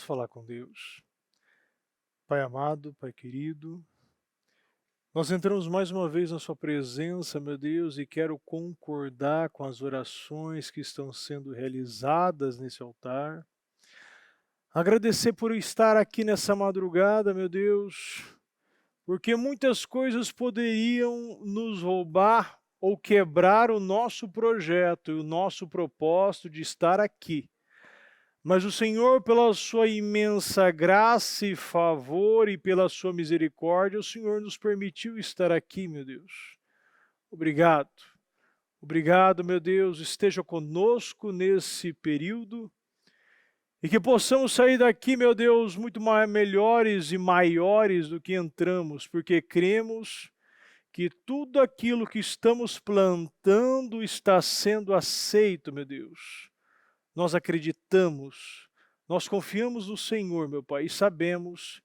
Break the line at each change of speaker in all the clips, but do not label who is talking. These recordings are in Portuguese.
falar com Deus. Pai amado, Pai querido, nós entramos mais uma vez na Sua presença, meu Deus, e quero concordar com as orações que estão sendo realizadas nesse altar. Agradecer por estar aqui nessa madrugada, meu Deus, porque muitas coisas poderiam nos roubar ou quebrar o nosso projeto e o nosso propósito de estar aqui. Mas o Senhor, pela sua imensa graça e favor e pela sua misericórdia, o Senhor nos permitiu estar aqui, meu Deus. Obrigado. Obrigado, meu Deus, esteja conosco nesse período e que possamos sair daqui, meu Deus, muito melhores e maiores do que entramos, porque cremos que tudo aquilo que estamos plantando está sendo aceito, meu Deus. Nós acreditamos, nós confiamos no Senhor, meu Pai, e sabemos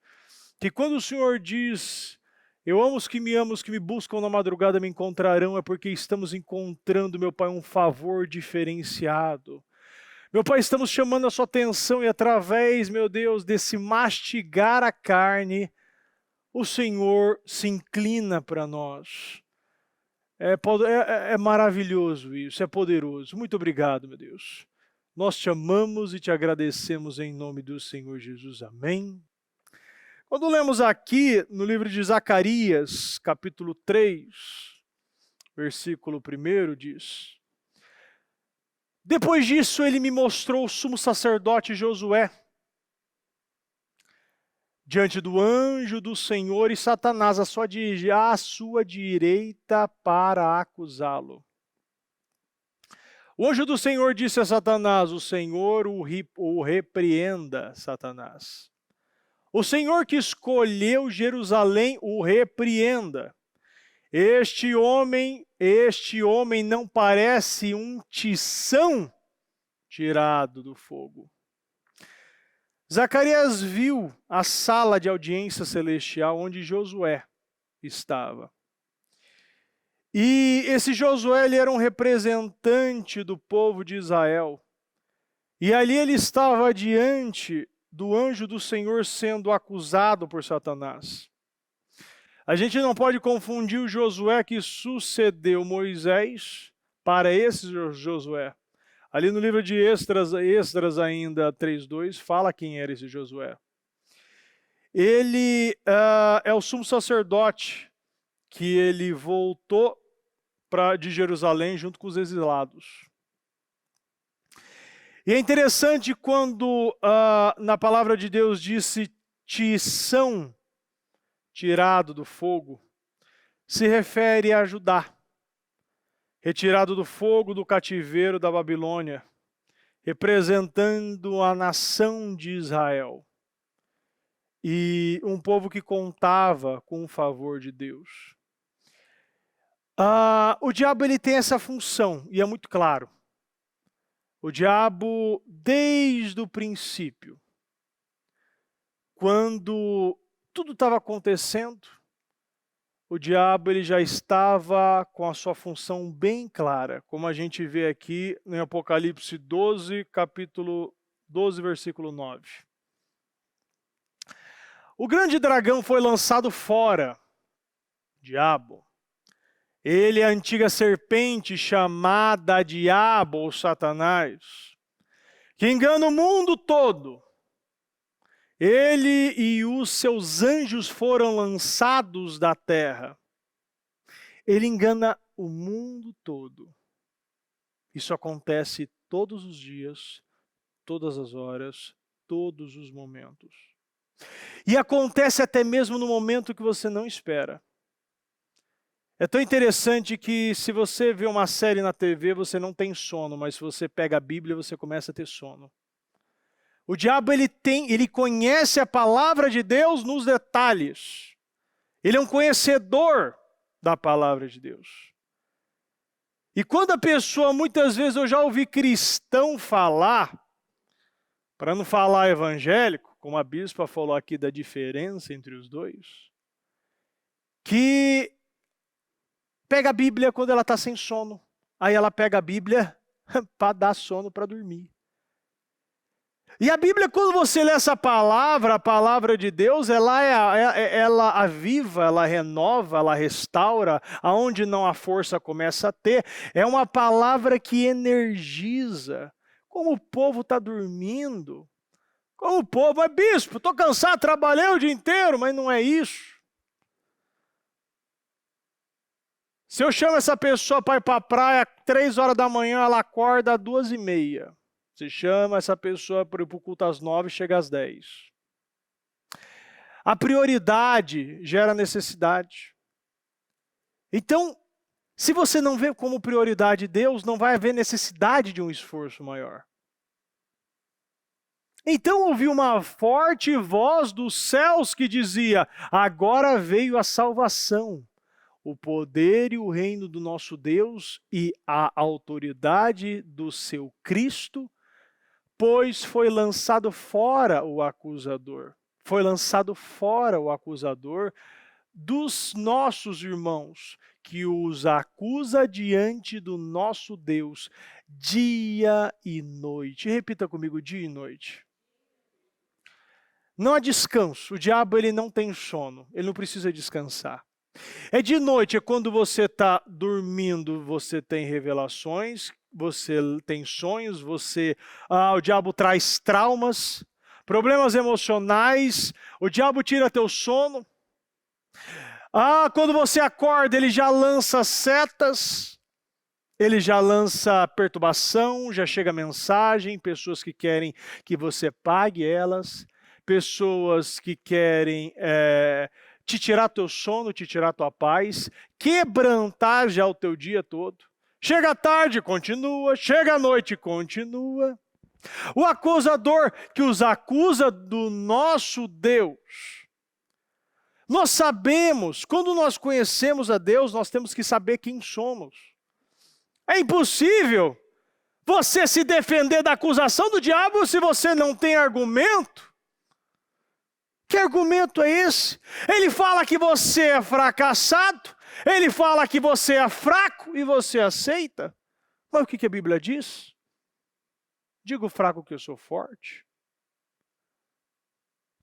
que quando o Senhor diz, eu amo os que me buscam na madrugada me encontrarão, é porque estamos encontrando, meu Pai, um favor diferenciado. Meu Pai, estamos chamando a sua atenção e através, meu Deus, desse mastigar a carne, o Senhor se inclina para nós. É maravilhoso isso, é poderoso. Muito obrigado, meu Deus. Nós te amamos e te agradecemos em nome do Senhor Jesus. Amém. Quando lemos aqui no livro de Zacarias, capítulo 3, versículo 1, diz: Depois disso ele me mostrou o sumo sacerdote Josué, diante do anjo do Senhor e Satanás à sua direita para acusá-lo. O anjo do Senhor disse a Satanás, o Senhor o repreenda, Satanás. O Senhor que escolheu Jerusalém o repreenda. Este homem não parece um tição tirado do fogo. Zacarias viu a sala de audiência celestial onde Josué estava. E esse Josué ele era um representante do povo de Israel. E ali ele estava diante do anjo do Senhor sendo acusado por Satanás. A gente não pode confundir o Josué que sucedeu Moisés para esse Josué. Ali no livro de Esdras ainda 3:2, fala quem era esse Josué. Ele é o sumo sacerdote que ele voltou de Jerusalém junto com os exilados. E é interessante quando na palavra de Deus disse tição tirado do fogo, se refere a Judá, retirado do fogo do cativeiro da Babilônia, representando a nação de Israel. E um povo que contava com o favor de Deus. O diabo ele tem essa função, e é muito claro. O diabo, desde o princípio, quando tudo estava acontecendo, o diabo ele já estava com a sua função bem clara, como a gente vê aqui em Apocalipse 12, capítulo 12, versículo 9. O grande dragão foi lançado fora, diabo. Ele é a antiga serpente chamada Diabo ou Satanás, que engana o mundo todo. Ele e os seus anjos foram lançados da terra. Ele engana o mundo todo. Isso acontece todos os dias, todas as horas, todos os momentos. E acontece até mesmo no momento que você não espera. É tão interessante que se você vê uma série na TV, você não tem sono, mas se você pega a Bíblia, você começa a ter sono. O diabo ele conhece a palavra de Deus nos detalhes. Ele é um conhecedor da palavra de Deus. E quando a pessoa, muitas vezes eu já ouvi cristão falar, para não falar evangélico, como a bispa falou aqui da diferença entre os dois, que pega a Bíblia quando ela está sem sono. Aí ela pega a Bíblia para dar sono para dormir. E a Bíblia, quando você lê essa palavra, a palavra de Deus, ela aviva, ela renova, ela restaura, aonde não há força começa a ter. É uma palavra que energiza. Como o povo está dormindo. Como o povo, mas bispo, estou cansado, trabalhei o dia inteiro, mas não é isso. Se eu chamo essa pessoa para ir para a praia 3 horas da manhã, ela acorda às 2h30. Você chama essa pessoa para ir para o culto às 9, chega às 10. A prioridade gera necessidade. Então, se você não vê como prioridade Deus, não vai haver necessidade de um esforço maior. Então ouvi uma forte voz dos céus que dizia: agora veio a salvação, o poder e o reino do nosso Deus e a autoridade do seu Cristo, pois foi lançado fora o acusador. Foi lançado fora o acusador dos nossos irmãos, que os acusa diante do nosso Deus, dia e noite. Repita comigo, dia e noite. Não há descanso. O diabo ele não tem sono. Ele não precisa descansar. É de noite, é quando você está dormindo, você tem revelações, você tem sonhos, o diabo traz traumas, problemas emocionais, o diabo tira teu sono. Quando você acorda, ele já lança setas, ele já lança perturbação, já chega mensagem, pessoas que querem que você pague elas, pessoas que querem te tirar teu sono, te tirar tua paz, quebrantar já o teu dia todo. Chega à tarde, continua. Chega à noite, continua. O acusador que os acusa do nosso Deus. Nós sabemos, quando nós conhecemos a Deus, nós temos que saber quem somos. É impossível você se defender da acusação do diabo se você não tem argumento. Que argumento é esse? Ele fala que você é fracassado, ele fala que você é fraco e você aceita. Mas o que a Bíblia diz? Digo fraco que eu sou forte.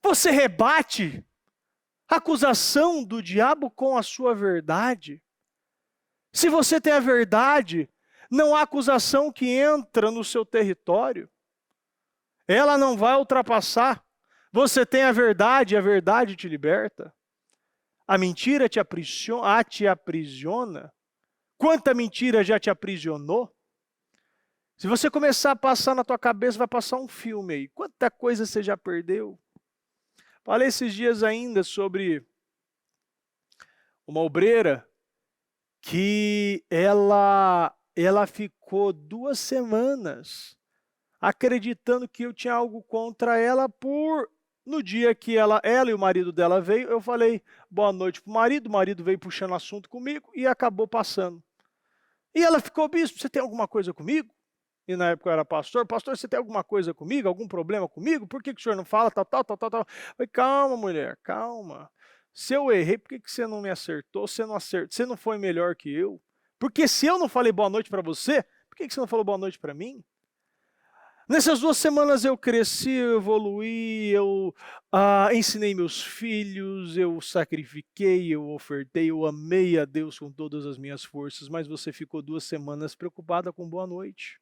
Você rebate a acusação do diabo com a sua verdade. Se você tem a verdade, não há acusação que entra no seu território. Ela não vai ultrapassar. Você tem a verdade e a verdade te liberta. A mentira te aprisiona. Quanta mentira já te aprisionou? Se você começar a passar na tua cabeça, vai passar um filme aí. Quanta coisa você já perdeu? Falei esses dias ainda sobre uma obreira que ela ficou 2 semanas acreditando que eu tinha algo contra ela no dia que ela e o marido dela veio, eu falei boa noite pro marido, o marido veio puxando assunto comigo e acabou passando. E ela ficou: bispo, você tem alguma coisa comigo? E na época eu era pastor, você tem alguma coisa comigo, algum problema comigo? Por que o senhor não fala, tal. Eu falei: calma, mulher, calma. Se eu errei, por que você não me acertou? Você não foi melhor que eu? Porque se eu não falei boa noite para você, por que você não falou boa noite para mim? Nessas 2 semanas eu cresci, eu evoluí, eu ensinei meus filhos, eu sacrifiquei, eu ofertei, eu amei a Deus com todas as minhas forças, mas você ficou 2 semanas preocupada com boa noite.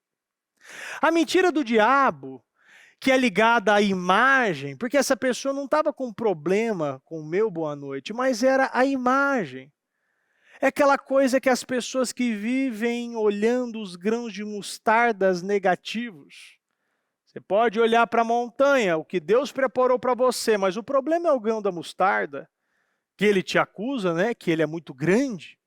A mentira do diabo, que é ligada à imagem, porque essa pessoa não estava com problema com o meu boa noite, mas era a imagem. É aquela coisa que as pessoas que vivem olhando os grãos de mostardas negativos. Você pode olhar para a montanha, o que Deus preparou para você, mas o problema é o grão da mostarda, que ele te acusa, né? Que ele é muito grande.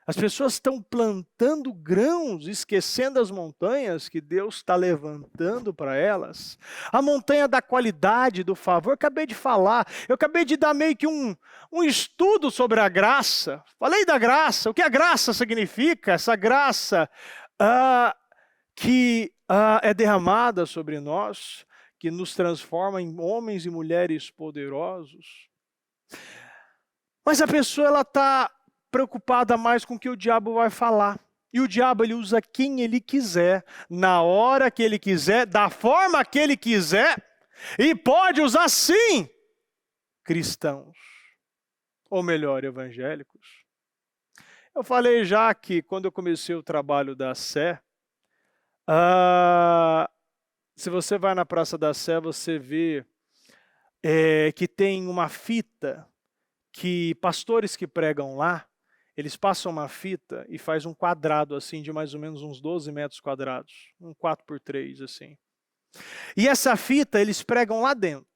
As pessoas estão plantando grãos, esquecendo as montanhas que Deus está levantando para elas. A montanha da qualidade, do favor, eu acabei de falar. Eu acabei de dar meio que um estudo sobre a graça. Falei da graça, o que a graça significa? Essa graça que é derramada sobre nós, que nos transforma em homens e mulheres poderosos. Mas a pessoa está preocupada mais com o que o diabo vai falar. E o diabo ele usa quem ele quiser, na hora que ele quiser, da forma que ele quiser, e pode usar sim cristãos, ou melhor, evangélicos. Eu falei já que quando eu comecei o trabalho da Sé, se você vai na Praça da Sé, você vê que tem uma fita que pastores que pregam lá, eles passam uma fita e faz um quadrado assim de mais ou menos uns 12 metros quadrados, um 4x3 assim. E essa fita eles pregam lá dentro.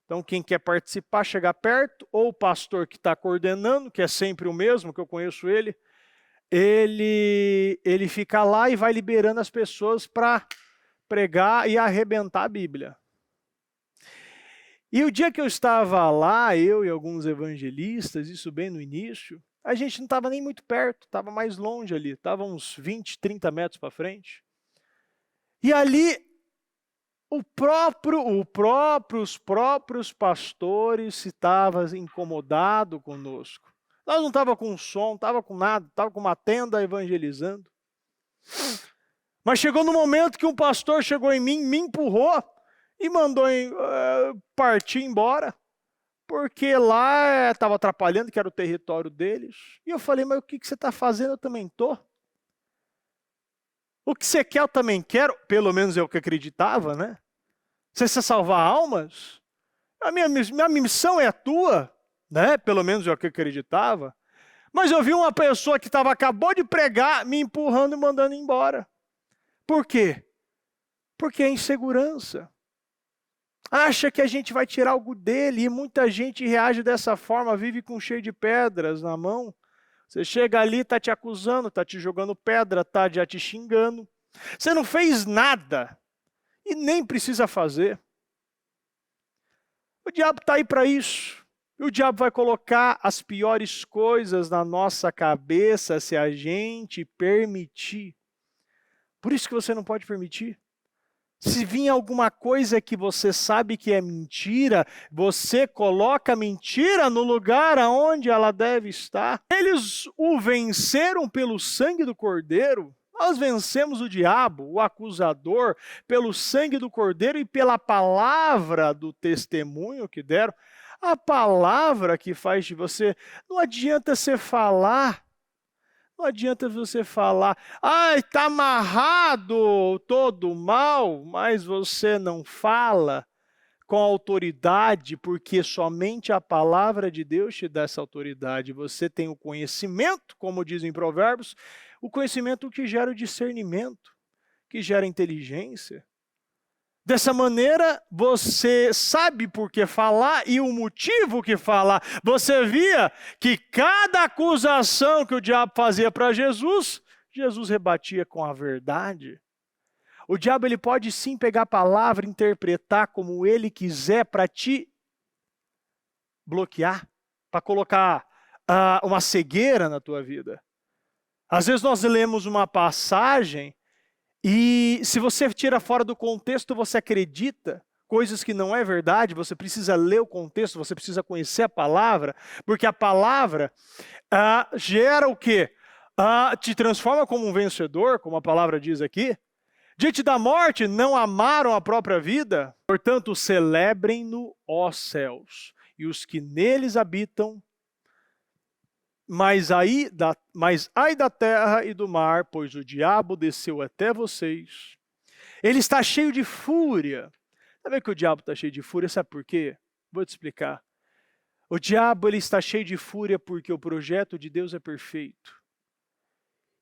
Então quem quer participar, chega perto, ou o pastor que está coordenando, que é sempre o mesmo, que eu conheço ele fica lá e vai liberando as pessoas para pregar e arrebentar a Bíblia. E o dia que eu estava lá, eu e alguns evangelistas, isso bem no início, a gente não estava nem muito perto, estava mais longe ali, estava uns 20, 30 metros para frente. E ali, os próprios pastores estavam incomodados conosco. Nós não estávamos com som, não estávamos com nada, estávamos com uma tenda evangelizando. Mas chegou no momento que um pastor chegou em mim, me empurrou e mandou partir embora, porque lá estava atrapalhando, que era o território deles. E eu falei, mas o que você está fazendo? Eu também estou. O que você quer, eu também quero. Pelo menos é o que acreditava, né? Você salvar almas? A minha missão é a tua, né? Pelo menos é o que eu acreditava. Mas eu vi uma pessoa que acabou de pregar, me empurrando e mandando embora. Por quê? Porque é insegurança. Acha que a gente vai tirar algo dele, e muita gente reage dessa forma, vive com cheio de pedras na mão. Você chega ali, está te acusando, está te jogando pedra, está já te xingando. Você não fez nada e nem precisa fazer. O diabo está aí para isso. E o diabo vai colocar as piores coisas na nossa cabeça se a gente permitir. Por isso que você não pode permitir. Se vir alguma coisa que você sabe que é mentira, você coloca a mentira no lugar aonde ela deve estar. Eles o venceram pelo sangue do Cordeiro. Nós vencemos o diabo, o acusador, pelo sangue do Cordeiro e pela palavra do testemunho que deram. A palavra que faz de você. Não adianta você falar. Não adianta você falar, está amarrado todo mal, mas você não fala com autoridade, porque somente a palavra de Deus te dá essa autoridade. Você tem o conhecimento, como dizem Provérbios, o conhecimento que gera o discernimento, que gera inteligência. Dessa maneira, você sabe por que falar e o motivo que falar. Você via que cada acusação que o diabo fazia para Jesus, Jesus rebatia com a verdade. O diabo ele pode sim pegar a palavra, interpretar como ele quiser para te bloquear, para colocar uma cegueira na tua vida. Às vezes nós lemos uma passagem e se você tira fora do contexto, você acredita coisas que não é verdade. Você precisa ler o contexto, você precisa conhecer a palavra, porque a palavra gera o quê? Te transforma como um vencedor, como a palavra diz aqui. Diante da morte, não amaram a própria vida, portanto, celebrem-no, ó céus, e os que neles habitam. Mas ai da terra e do mar, pois o diabo desceu até vocês. Ele está cheio de fúria. Sabe que o diabo está cheio de fúria? Sabe por quê? Vou te explicar. O diabo ele está cheio de fúria porque o projeto de Deus é perfeito.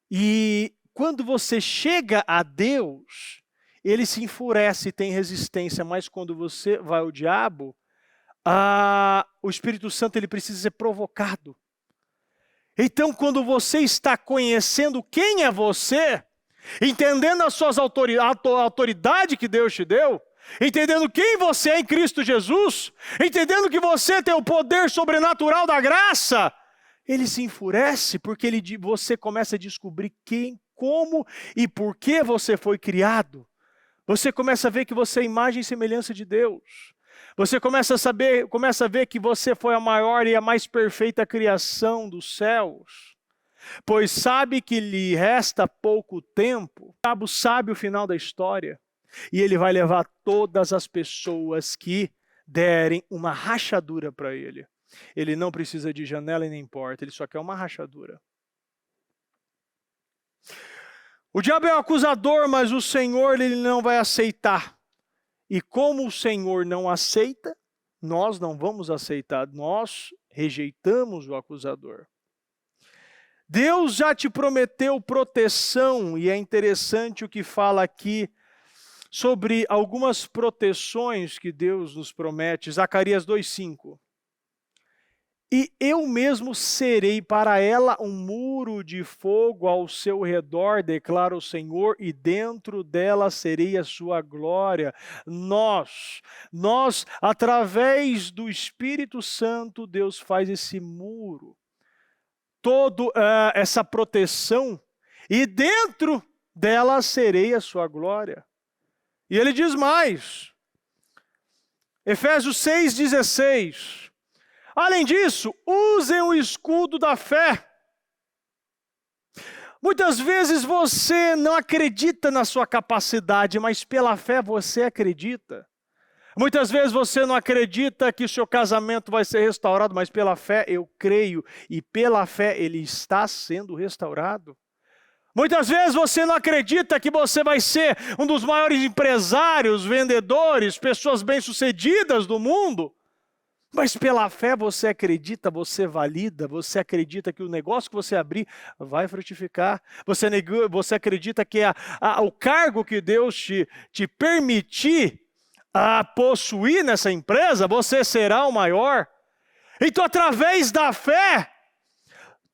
E quando você chega a Deus, ele se enfurece e tem resistência. Mas quando você vai ao diabo, o Espírito Santo ele precisa ser provocado. Então, quando você está conhecendo quem é você, entendendo a autoridade que Deus te deu, entendendo quem você é em Cristo Jesus, entendendo que você tem o poder sobrenatural da graça, ele se enfurece porque você começa a descobrir quem, como e por que você foi criado. Você começa a ver que você é imagem e semelhança de Deus. Você começa a ver que você foi a maior e a mais perfeita criação dos céus. pois sabe que lhe resta pouco tempo. O diabo sabe o final da história, e ele vai levar todas as pessoas que derem uma rachadura para ele. Ele não precisa de janela e nem porta, ele só quer uma rachadura. O diabo é o acusador, mas o Senhor ele não vai aceitar. E como o Senhor não aceita, nós não vamos aceitar, nós rejeitamos o acusador. Deus já te prometeu proteção, e é interessante o que fala aqui sobre algumas proteções que Deus nos promete. Zacarias 2:5. E eu mesmo serei para ela um muro de fogo ao seu redor, declara o Senhor, e dentro dela serei a sua glória. Nós, através do Espírito Santo, Deus faz esse muro, toda essa proteção, e dentro dela serei a sua glória. E ele diz mais, Efésios 6:16. Além disso, usem o escudo da fé. Muitas vezes você não acredita na sua capacidade, mas pela fé você acredita. Muitas vezes você não acredita que o seu casamento vai ser restaurado, mas pela fé eu creio, e pela fé ele está sendo restaurado. Muitas vezes você não acredita que você vai ser um dos maiores empresários, vendedores, pessoas bem-sucedidas do mundo, mas pela fé você acredita, você valida, você acredita que o negócio que você abrir vai frutificar. Você acredita que o cargo que Deus te permitir possuir nessa empresa, você será o maior. Então, através da fé,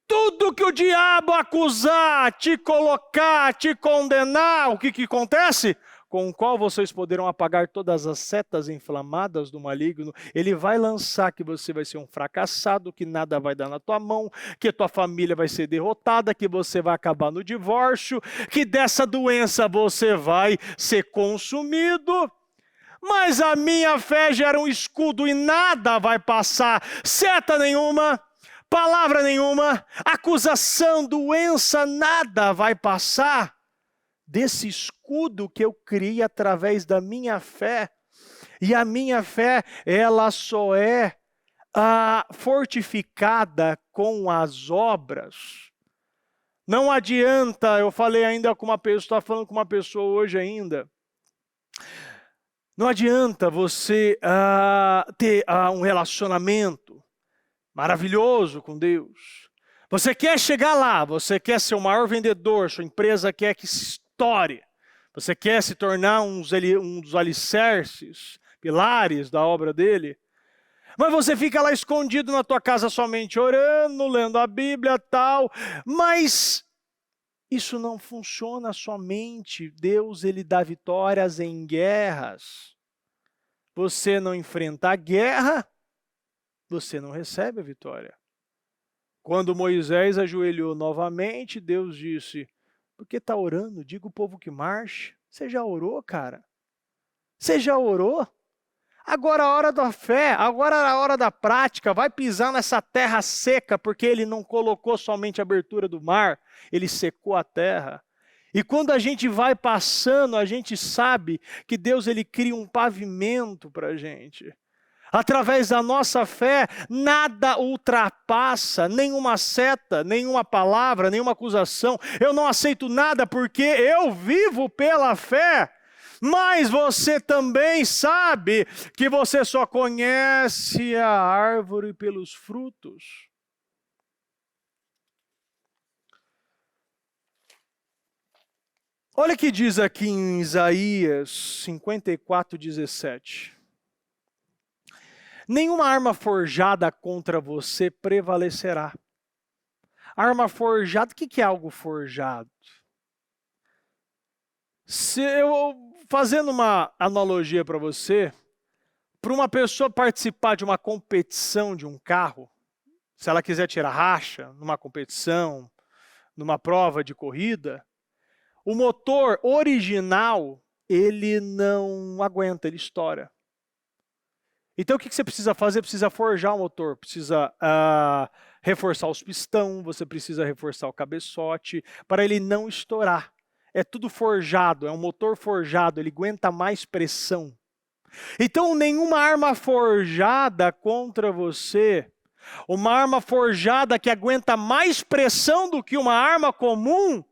tudo que o diabo acusar, te colocar, te condenar, o que acontece? Com o qual vocês poderão apagar todas as setas inflamadas do maligno, ele vai lançar que você vai ser um fracassado, que nada vai dar na tua mão, que tua família vai ser derrotada, que você vai acabar no divórcio, que dessa doença você vai ser consumido. Mas a minha fé gera um escudo e nada vai passar, seta nenhuma, palavra nenhuma, acusação, doença, nada vai passar desse escudo que eu criei através da minha fé. E a minha fé, ela só é fortificada com as obras. Não adianta, eu falei ainda com uma pessoa, estou falando com uma pessoa hoje ainda, não adianta você ter um relacionamento maravilhoso com Deus. Você quer chegar lá, você quer ser o maior vendedor, sua empresa quer que se estoure. Você quer se tornar um dos alicerces, pilares da obra dele. Mas você fica lá escondido na tua casa somente orando, lendo a Bíblia e tal. Mas isso não funciona somente. Deus, ele dá vitórias em guerras. Você não enfrenta a guerra, você não recebe a vitória. Quando Moisés ajoelhou novamente, Deus disse, por que está orando? Diga o povo que marche. Você já orou, cara? Você já orou? Agora a hora da fé, agora a hora da prática, vai pisar nessa terra seca, porque ele não colocou somente a abertura do mar, ele secou a terra. E quando a gente vai passando, a gente sabe que Deus ele cria um pavimento para a gente. Através da nossa fé, nada ultrapassa, nenhuma seta, nenhuma palavra, nenhuma acusação. Eu não aceito nada porque eu vivo pela fé. Mas você também sabe que você só conhece a árvore pelos frutos. Olha o que diz aqui em Isaías 54:17. Nenhuma arma forjada contra você prevalecerá. Arma forjada, o que é algo forjado? Fazendo uma analogia para você, para uma pessoa participar de uma competição de um carro, se ela quiser tirar racha numa competição, numa prova de corrida, o motor original, ele não aguenta, ele estoura. Então o que você precisa fazer? Precisa forjar o motor, precisa reforçar os pistão, você precisa reforçar o cabeçote para ele não estourar. É tudo forjado, é um motor forjado, ele aguenta mais pressão. Então nenhuma arma forjada contra você, uma arma forjada que aguenta mais pressão do que uma arma comum,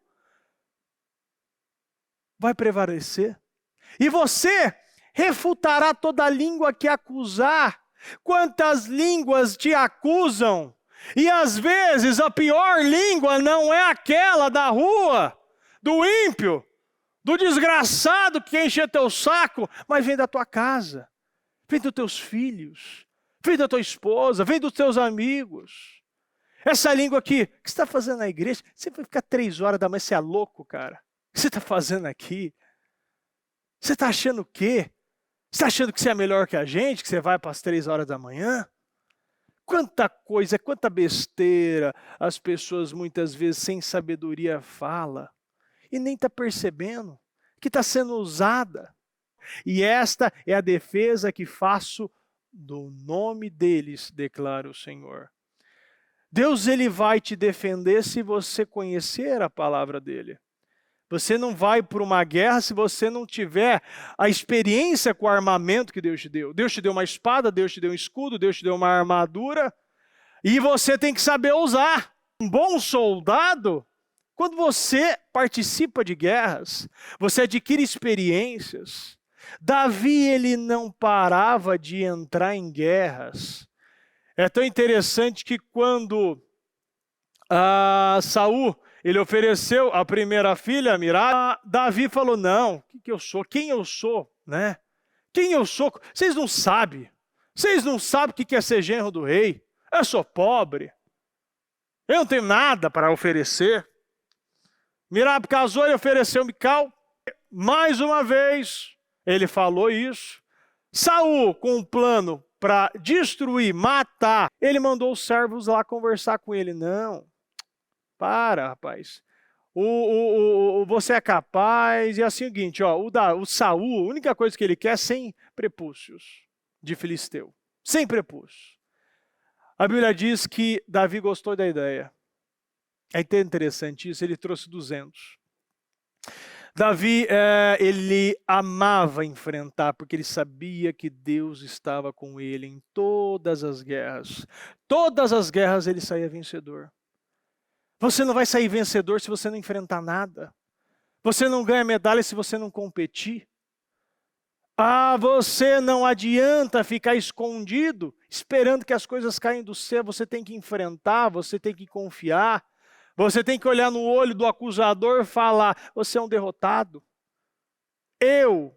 vai prevalecer. E você refutará toda língua que acusar. Quantas línguas te acusam? E às vezes a pior língua não é aquela da rua, do ímpio, do desgraçado que enche teu saco, mas vem da tua casa, vem dos teus filhos, vem da tua esposa, vem dos teus amigos. Essa língua aqui, o que você está fazendo na igreja? Você vai ficar 3 horas da manhã, você é louco, cara. O que você está fazendo aqui? Você está achando o quê? Você está achando que você é melhor que a gente, que você vai para as 3 horas da manhã? Quanta coisa, quanta besteira as pessoas muitas vezes sem sabedoria falam e nem está percebendo que está sendo usada. E esta é a defesa que faço do nome deles, declara o Senhor. Deus ele vai te defender se você conhecer a palavra dele. Você não vai para uma guerra se você não tiver a experiência com o armamento que Deus te deu. Deus te deu uma espada, Deus te deu um escudo, Deus te deu uma armadura. E você tem que saber usar. Um bom soldado, quando você participa de guerras, você adquire experiências. Davi, ele não parava de entrar em guerras. É tão interessante que quando Saul, ele ofereceu a primeira filha, Mirá, Davi falou, não, o que eu sou? Quem eu sou? Né? Quem eu sou? Vocês não sabem. Vocês não sabem o que é ser genro do rei. Eu sou pobre. Eu não tenho nada para oferecer. Mirab casou e ofereceu Mical. Mais uma vez, ele falou isso. Saul, com um plano para destruir, matar, ele mandou os servos lá conversar com ele. Não, para, rapaz. Você é capaz. E é o seguinte, ó, o Saul, a única coisa que ele quer é sem prepúcios de filisteu. Sem prepúcios. A Bíblia diz que Davi gostou da ideia. É interessante isso, ele trouxe 200. Davi, ele amava enfrentar, porque ele sabia que Deus estava com ele em todas as guerras. Todas as guerras ele saía vencedor. Você não vai sair vencedor se você não enfrentar nada. Você não ganha medalha se você não competir. Você não adianta ficar escondido, esperando que as coisas caem do céu. Você tem que enfrentar, você tem que confiar. Você tem que olhar no olho do acusador e falar, você é um derrotado. Eu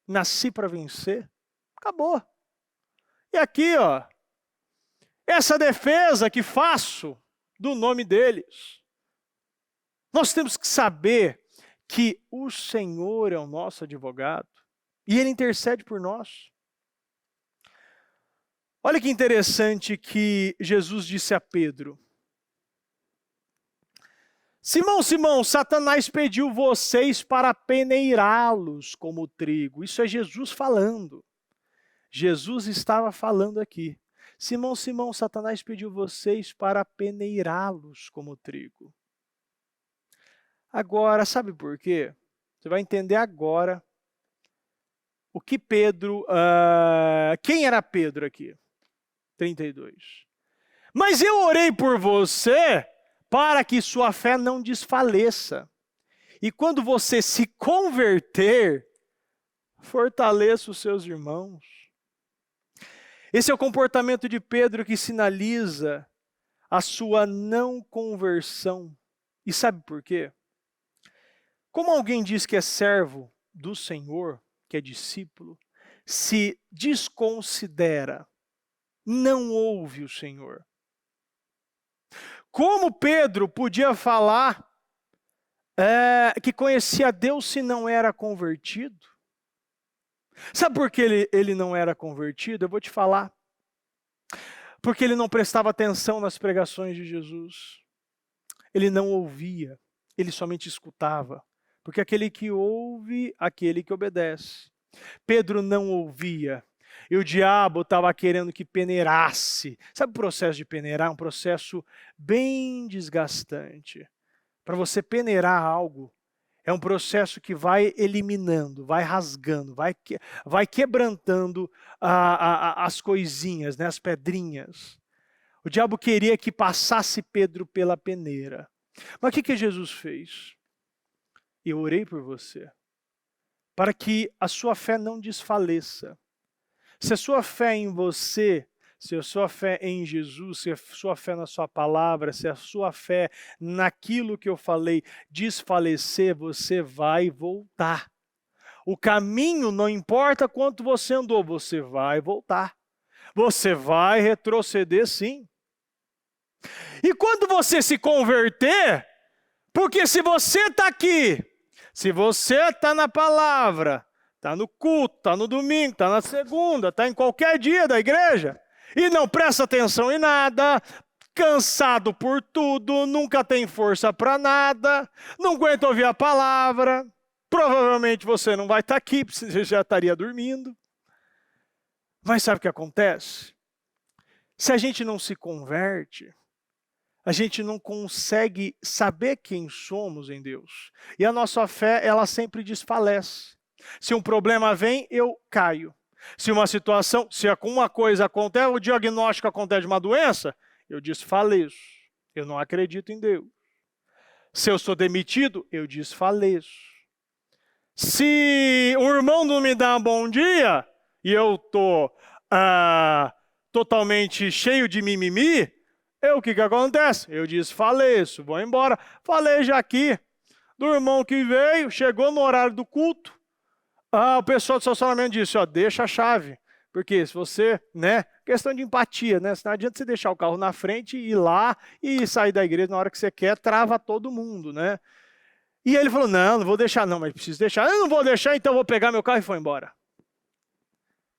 nasci para vencer. Acabou. E aqui, ó, essa defesa que faço do nome deles. Nós temos que saber que o Senhor é o nosso advogado. E Ele intercede por nós. Olha que interessante que Jesus disse a Pedro. Simão, Simão, Satanás pediu vocês para peneirá-los como trigo. Isso é Jesus falando. Jesus estava falando aqui. Simão, Simão, Satanás pediu vocês para peneirá-los como trigo. Agora, sabe por quê? Você vai entender agora o que Pedro... quem era Pedro aqui? 32. Mas eu orei por você para que sua fé não desfaleça. E quando você se converter, fortaleça os seus irmãos. Esse é o comportamento de Pedro que sinaliza a sua não conversão. E sabe por quê? Como alguém diz que é servo do Senhor, que é discípulo, se desconsidera, não ouve o Senhor. Como Pedro podia falar que conhecia Deus se não era convertido? Sabe por que ele não era convertido? Eu vou te falar. Porque ele não prestava atenção nas pregações de Jesus. Ele não ouvia, ele somente escutava. Porque aquele que ouve, aquele que obedece. Pedro não ouvia. E o diabo estava querendo que peneirasse. Sabe o processo de peneirar? É um processo bem desgastante. Para você peneirar algo, é um processo que vai eliminando, vai rasgando, vai quebrantando as coisinhas, né, as pedrinhas. O diabo queria que passasse Pedro pela peneira. Mas o que Jesus fez? Eu orei por você, para que a sua fé não desfaleça. Se a sua fé em você, se a sua fé em Jesus, se a sua fé na sua palavra, se a sua fé naquilo que eu falei desfalecer, você vai voltar. O caminho, não importa quanto você andou, você vai voltar. Você vai retroceder sim. E quando você se converter, porque se você está aqui, se você está na palavra, está no culto, está no domingo, está na segunda, está em qualquer dia da igreja, e não presta atenção em nada, cansado por tudo, nunca tem força para nada, não aguenta ouvir a palavra, provavelmente você não vai estar aqui, você já estaria dormindo. Mas sabe o que acontece? Se a gente não se converte, a gente não consegue saber quem somos em Deus. E a nossa fé, ela sempre desfalece. Se um problema vem, eu caio. Se uma situação, se alguma coisa acontece, o diagnóstico acontece de uma doença, eu desfaleço. Eu não acredito em Deus. Se eu sou demitido, eu desfaleço. Se o irmão não me dá um bom dia, e eu estou totalmente cheio de mimimi, o que acontece? Eu desfaleço, vou embora. Falei já aqui do irmão que veio, chegou no horário do culto. O pessoal do estacionamento disse, deixa a chave. Porque se você, né, questão de empatia, né? Não adianta você deixar o carro na frente, ir lá e sair da igreja na hora que você quer, trava todo mundo, né? E ele falou, não vou deixar não, mas preciso deixar. Eu não vou deixar, então vou pegar meu carro e foi embora.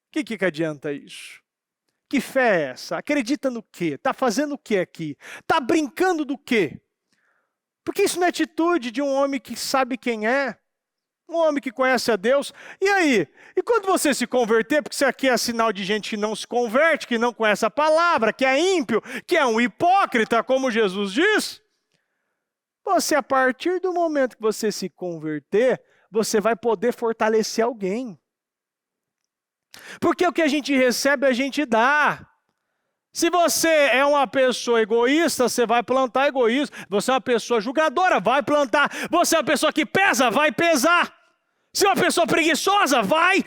O que adianta isso? Que fé é essa? Acredita no quê? Está fazendo o quê aqui? Está brincando do quê? Porque isso não é atitude de um homem que sabe quem é, um homem que conhece a Deus. E aí? E quando você se converter, porque isso aqui é sinal de gente que não se converte, que não conhece a palavra, que é ímpio, que é um hipócrita, como Jesus diz, você, a partir do momento que você se converter, você vai poder fortalecer alguém. Porque o que a gente recebe, a gente dá. Se você é uma pessoa egoísta, você vai plantar egoísmo. Você é uma pessoa julgadora, vai plantar. Você é uma pessoa que pesa, vai pesar. Se é uma pessoa preguiçosa, vai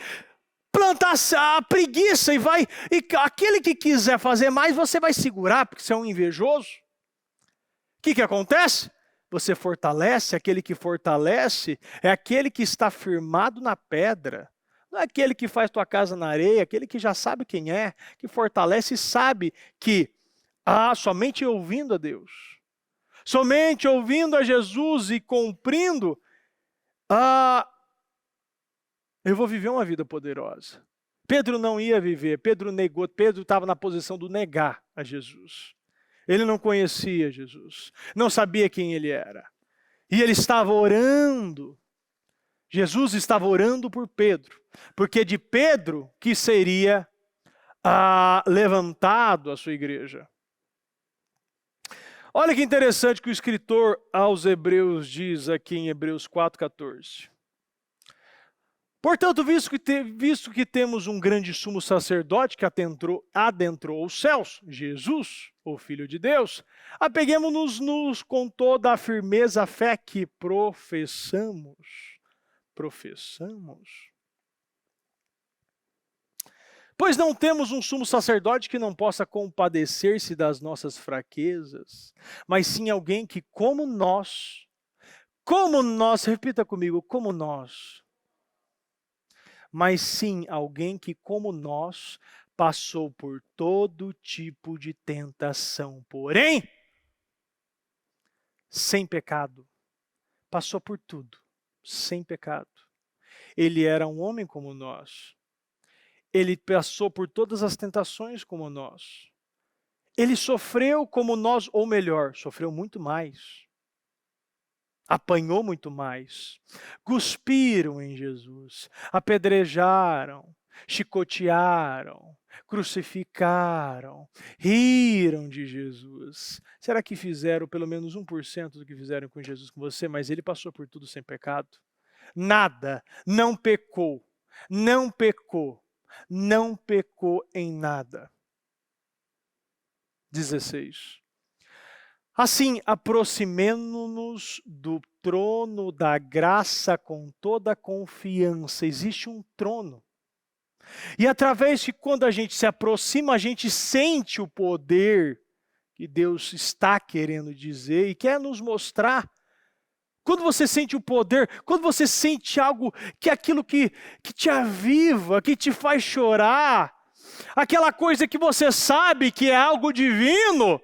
plantar a preguiça e vai. E aquele que quiser fazer mais, você vai segurar, porque você é um invejoso. O que acontece? Você fortalece, aquele que fortalece é aquele que está firmado na pedra. Não é aquele que faz tua casa na areia, aquele que já sabe quem é, que fortalece e sabe que somente ouvindo a Deus, somente ouvindo a Jesus e cumprindo, eu vou viver uma vida poderosa. Pedro não ia viver, Pedro negou, Pedro estava na posição do negar a Jesus. Ele não conhecia Jesus, não sabia quem ele era. E ele estava orando. Jesus estava orando por Pedro, porque de Pedro que seria levantado a sua igreja. Olha que interessante que o escritor aos Hebreus diz aqui em Hebreus 4,14. Portanto, visto que temos um grande sumo sacerdote que adentrou os céus, Jesus, o Filho de Deus, apeguemo-nos com toda a firmeza à fé que professamos. Pois não temos um sumo sacerdote que não possa compadecer-se das nossas fraquezas, mas sim alguém que como nós, repita comigo, como nós, mas sim alguém que como nós passou por todo tipo de tentação, porém, sem pecado, passou por tudo. Sem pecado. Ele era um homem como nós. Ele passou por todas as tentações como nós. Ele sofreu como nós, ou melhor, sofreu muito mais. Apanhou muito mais. Cuspiram em Jesus. Apedrejaram. chicotearam, crucificaram, riram de Jesus. Será que fizeram pelo menos 1% do que fizeram com Jesus com você? Mas ele passou por tudo sem pecado. Nada, não pecou, não pecou, não pecou em nada. 16. Assim, aproximemo-nos do trono da graça com toda confiança. Existe um trono. E através de quando a gente se aproxima, a gente sente o poder que Deus está querendo dizer e quer nos mostrar. Quando você sente o poder, quando você sente algo que é aquilo que te aviva, que te faz chorar, aquela coisa que você sabe que é algo divino,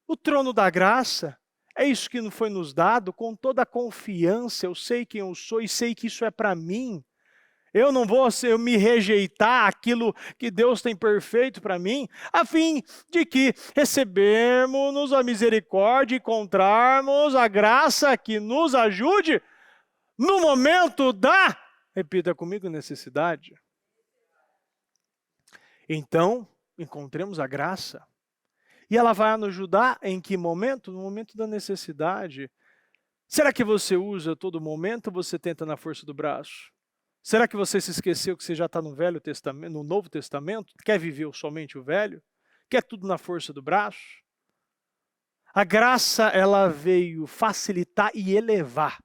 o trono da graça, é isso que foi nos dado com toda a confiança. Eu sei quem eu sou e sei que isso é para mim. Eu não vou me rejeitar aquilo que Deus tem perfeito para mim, a fim de que recebemos a misericórdia e encontrarmos a graça que nos ajude no momento da, repita comigo, necessidade. Então, encontremos a graça. E ela vai nos ajudar em que momento? No momento da necessidade. Será que você usa todo momento ou você tenta na força do braço? Será que você se esqueceu que você já está no Velho Testamento, no Novo Testamento? Quer viver somente o Velho? Quer tudo na força do braço? A graça, ela veio facilitar e elevar.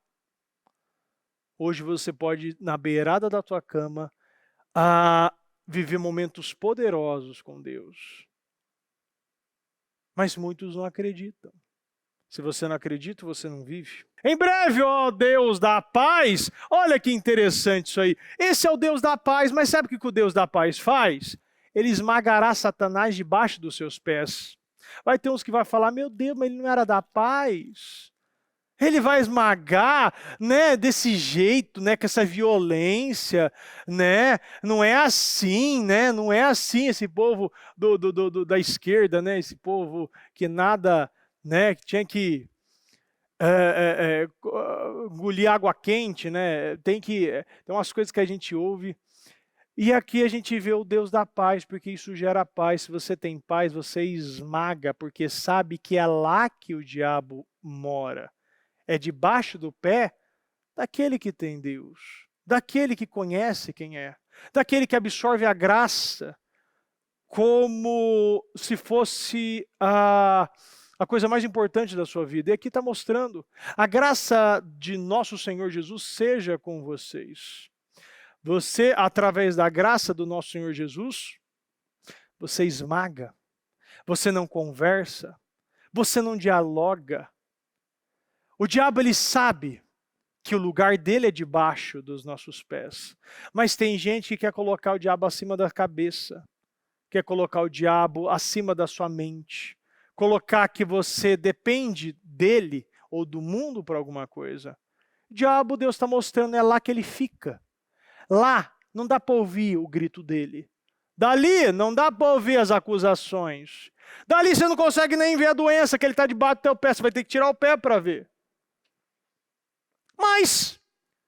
Hoje você pode, na beirada da tua cama, viver momentos poderosos com Deus. Mas muitos não acreditam. Se você não acredita, você não vive. Em breve, ó Deus da paz, olha que interessante isso aí. Esse é o Deus da paz, mas sabe o que o Deus da paz faz? Ele esmagará Satanás debaixo dos seus pés. Vai ter uns que vão falar, meu Deus, mas ele não era da paz. Ele vai esmagar, né, desse jeito, né, com essa violência, né? Não é assim, né? Não é assim esse povo da esquerda, né? Esse povo que nada, né, que tinha que engolir água quente, né? Tem umas coisas que a gente ouve. E aqui a gente vê o Deus da paz, porque isso gera paz. Se você tem paz, você esmaga, porque sabe que é lá que o diabo mora. É debaixo do pé daquele que tem Deus, daquele que conhece quem é, daquele que absorve a graça como se fosse a coisa mais importante da sua vida. E aqui está mostrando, a graça de nosso Senhor Jesus seja com vocês. Você, através da graça do nosso Senhor Jesus, você esmaga, você não conversa, você não dialoga. O diabo, ele sabe que o lugar dele é debaixo dos nossos pés. Mas tem gente que quer colocar o diabo acima da cabeça, quer colocar o diabo acima da sua mente, colocar que você depende dele ou do mundo para alguma coisa. O diabo, Deus está mostrando, é lá que ele fica. Lá não dá para ouvir o grito dele. Dali não dá para ouvir as acusações. Dali você não consegue nem ver a doença que ele está debaixo do teu pé. Você vai ter que tirar o pé para ver. Mas,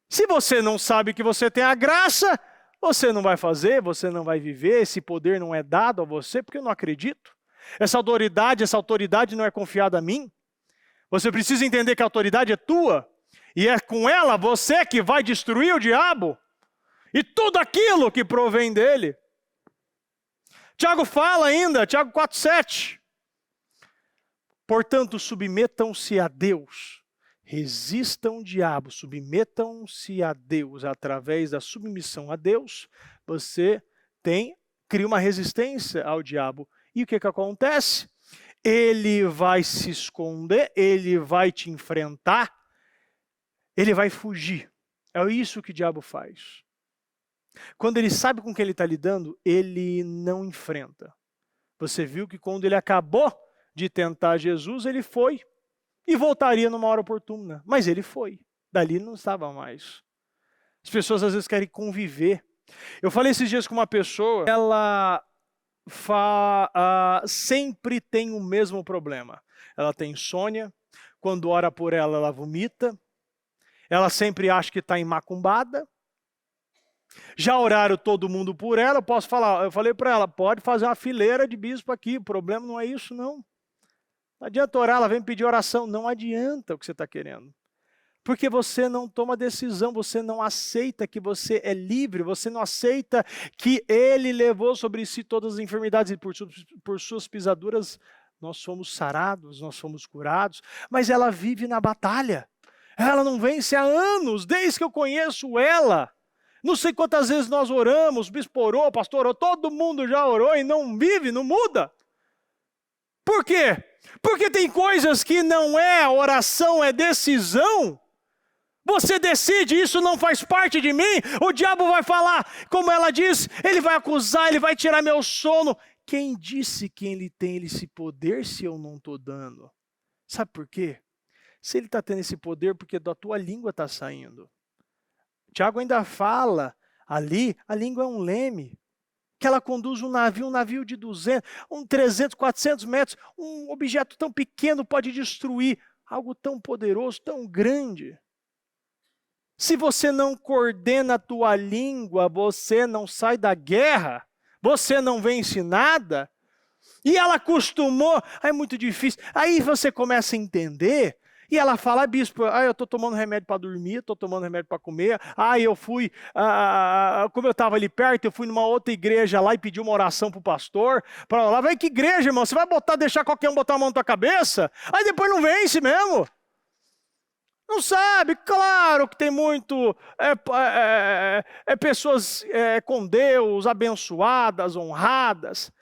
se você não sabe que você tem a graça, você não vai fazer, você não vai viver, esse poder não é dado a você, porque eu não acredito. Essa autoridade não é confiada a mim. Você precisa entender que a autoridade é tua, e é com ela você que vai destruir o diabo, e tudo aquilo que provém dele. Tiago fala ainda, Tiago 4,7. Portanto, submetam-se a Deus. Resistam o diabo, submetam-se a Deus. Através da submissão a Deus, você cria uma resistência ao diabo. E o que acontece? Ele vai se esconder, ele vai te enfrentar, ele vai fugir. É isso que o diabo faz. Quando ele sabe com quem ele está lidando, ele não enfrenta. Você viu que quando ele acabou de tentar Jesus, ele foi. E voltaria numa hora oportuna. Mas ele foi. Dali ele não estava mais. As pessoas às vezes querem conviver. Eu falei esses dias com uma pessoa, ela sempre tem o mesmo problema. Ela tem insônia, quando ora por ela, ela vomita, ela sempre acha que está macumbada, Já oraram todo mundo por ela, eu posso falar, eu falei para ela, pode fazer uma fileira de bispo aqui, o problema não é isso não. Não adianta orar, ela vem pedir oração, não adianta o que você está querendo. Porque você não toma decisão, você não aceita que você é livre, você não aceita que Ele levou sobre si todas as enfermidades e por suas pisaduras nós somos sarados, nós somos curados. Mas ela vive na batalha. Ela não vence há anos, desde que eu conheço ela. Não sei quantas vezes nós oramos, o bispo orou, o pastor orou, todo mundo já orou e não vive, não muda. Por quê? Porque tem coisas que não é oração, é decisão. Você decide, isso não faz parte de mim, o diabo vai falar, como ela diz, ele vai acusar, ele vai tirar meu sono. Quem disse que ele tem esse poder se eu não estou dando? Sabe por quê? Se ele está tendo esse poder, porque da tua língua está saindo. Tiago ainda fala ali, a língua é um leme, que ela conduz um navio de 200, 300, 400 metros, um objeto tão pequeno pode destruir algo tão poderoso, tão grande. Se você não coordena a tua língua, você não sai da guerra, você não vence nada, e ela acostumou, é muito difícil. Aí você começa a entender, e ela fala, bispo, eu estou tomando remédio para dormir, estou tomando remédio para comer, eu fui, como eu estava ali perto, eu fui numa outra igreja lá e pedi uma oração para o pastor, para lá, vai que igreja, irmão, você vai deixar qualquer um botar a mão na tua cabeça? Aí depois não vence mesmo. Não sabe, claro que tem muito, pessoas com Deus, abençoadas, honradas,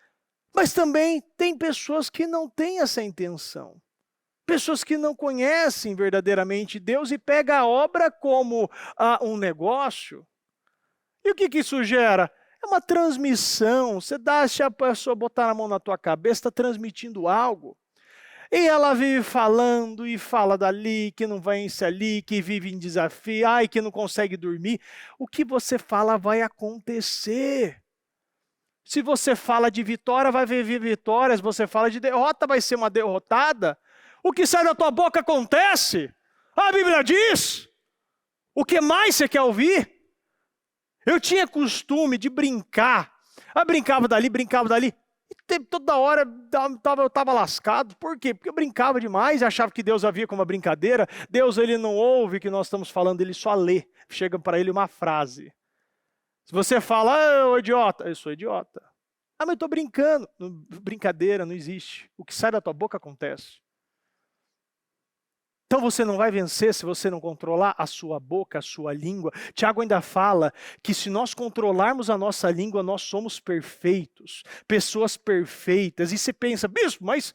mas também tem pessoas que não têm essa intenção. Pessoas que não conhecem verdadeiramente Deus e pegam a obra como um negócio. E o que isso gera? É uma transmissão, se a pessoa botar a mão na tua cabeça, está transmitindo algo. E ela vive falando e fala dali, que não vence ali, que vive em desafio, que não consegue dormir. O que você fala vai acontecer. Se você fala de vitória, vai viver vitórias. Se você fala de derrota, vai ser uma derrotada. O que sai da tua boca acontece. A Bíblia diz. O que mais você quer ouvir? Eu tinha costume de brincar. Eu brincava dali. Toda hora eu estava lascado. Por quê? Porque eu brincava demais e achava que Deus havia como uma brincadeira. Deus, ele não ouve o que nós estamos falando, ele só lê. Chega para ele uma frase. Se você fala, ô idiota, eu sou idiota. Mas eu estou brincando. Brincadeira não existe. O que sai da tua boca acontece. Então você não vai vencer se você não controlar a sua boca, a sua língua. Tiago ainda fala que se nós controlarmos a nossa língua, nós somos perfeitos, pessoas perfeitas. E você pensa, bispo, mas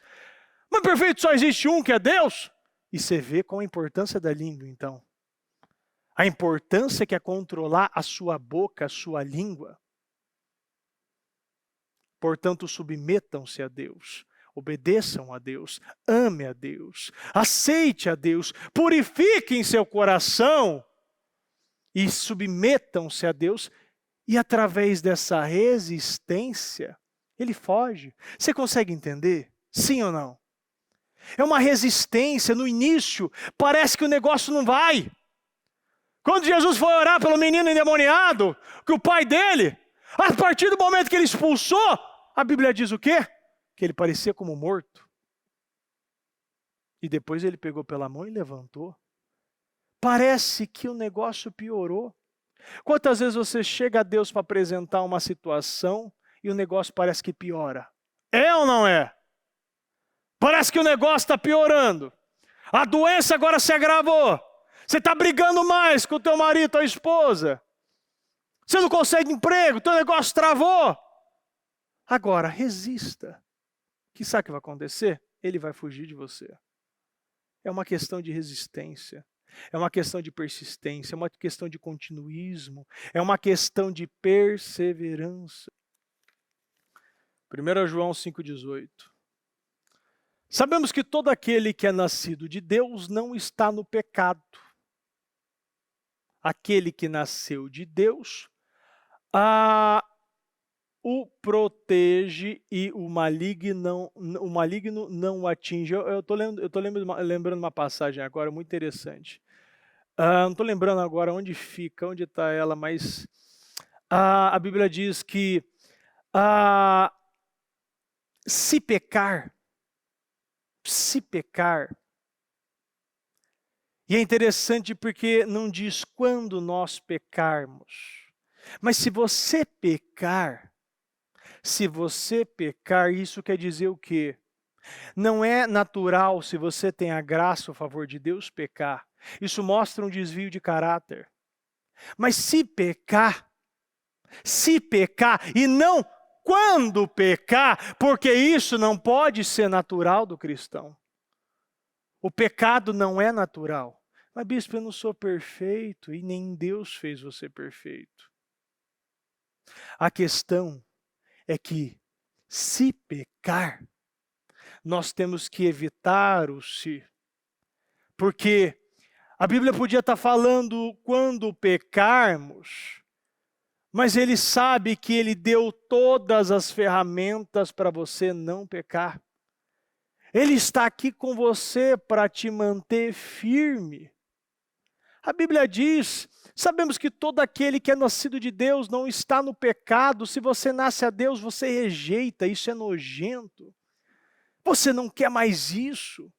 perfeito só existe um, que é Deus? E você vê qual a importância da língua, então. A importância que é controlar a sua boca, a sua língua. Portanto, submetam-se a Deus. Obedeçam a Deus, ame a Deus, aceite a Deus, purifiquem seu coração e submetam-se a Deus. E através dessa resistência, ele foge. Você consegue entender? Sim ou não? É uma resistência no início, parece que o negócio não vai. Quando Jesus foi orar pelo menino endemoniado, que o pai dele, a partir do momento que ele expulsou, a Bíblia diz o quê? Que ele parecia como morto. E depois ele pegou pela mão e levantou. Parece que o negócio piorou. Quantas vezes você chega a Deus para apresentar uma situação e o negócio parece que piora? É ou não é? Parece que o negócio está piorando. A doença agora se agravou. Você está brigando mais com o teu marido, tua esposa. Você não consegue emprego, teu negócio travou. Agora, resista. O que sabe que vai acontecer? Ele vai fugir de você. É uma questão de resistência. É uma questão de persistência. É uma questão de continuismo. É uma questão de perseverança. 1 João 5,18. Sabemos que todo aquele que é nascido de Deus não está no pecado. Aquele que nasceu de Deus o protege e o maligno não o atinge. Eu estou lembrando uma passagem agora muito interessante. Não estou lembrando agora onde está ela, mas a Bíblia diz que ah, se pecar, e é interessante porque não diz quando nós pecarmos, mas se você pecar, isso quer dizer o quê? Não é natural, se você tem a graça, o favor de Deus, pecar. Isso mostra um desvio de caráter. Mas se pecar, e não quando pecar, porque isso não pode ser natural do cristão. O pecado não é natural. Mas, bispo, eu não sou perfeito e nem Deus fez você perfeito. A questão é que, se pecar, nós temos que evitar o se. Porque a Bíblia podia estar falando quando pecarmos, mas Ele sabe que Ele deu todas as ferramentas para você não pecar. Ele está aqui com você para te manter firme. A Bíblia diz, sabemos que todo aquele que é nascido de Deus não está no pecado. Se você nasce a Deus, você rejeita, isso é nojento. Você não quer mais isso.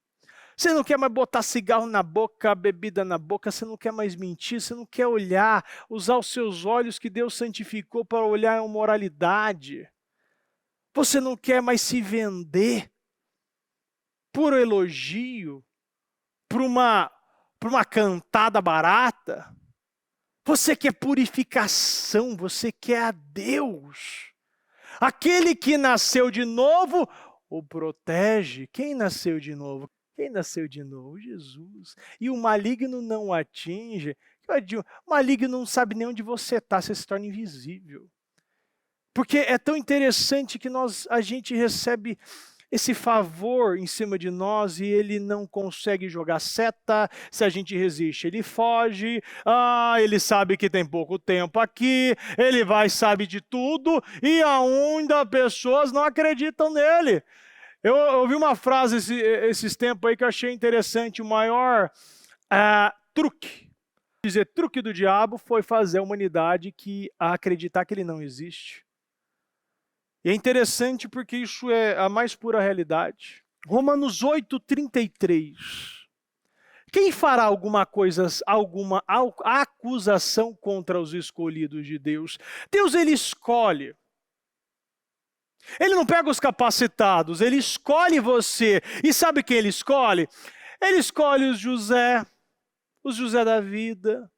Você não quer mais botar cigarro na boca, bebida na boca, você não quer mais mentir, você não quer olhar, usar os seus olhos que Deus santificou para olhar a moralidade. Você não quer mais se vender por elogio, por uma cantada barata. Você quer purificação, você quer a Deus. Aquele que nasceu de novo o protege. Quem nasceu de novo? Quem nasceu de novo? Jesus. E o maligno não o atinge. O maligno não sabe nem onde você está, você se torna invisível. Porque é tão interessante que a gente recebe esse favor em cima de nós e ele não consegue jogar seta. Se a gente resiste, ele foge. Ele sabe que tem pouco tempo aqui. Ele sabe de tudo e ainda pessoas não acreditam nele. Eu ouvi uma frase esses tempos aí que eu achei interessante. O maior truque do diabo foi fazer a humanidade acreditar que ele não existe. E é interessante porque isso é a mais pura realidade. Romanos 8:33. Quem fará alguma acusação contra os escolhidos de Deus? Deus, ele escolhe. Ele não pega os capacitados, ele escolhe você. E sabe quem ele escolhe? Ele escolhe os José da vida,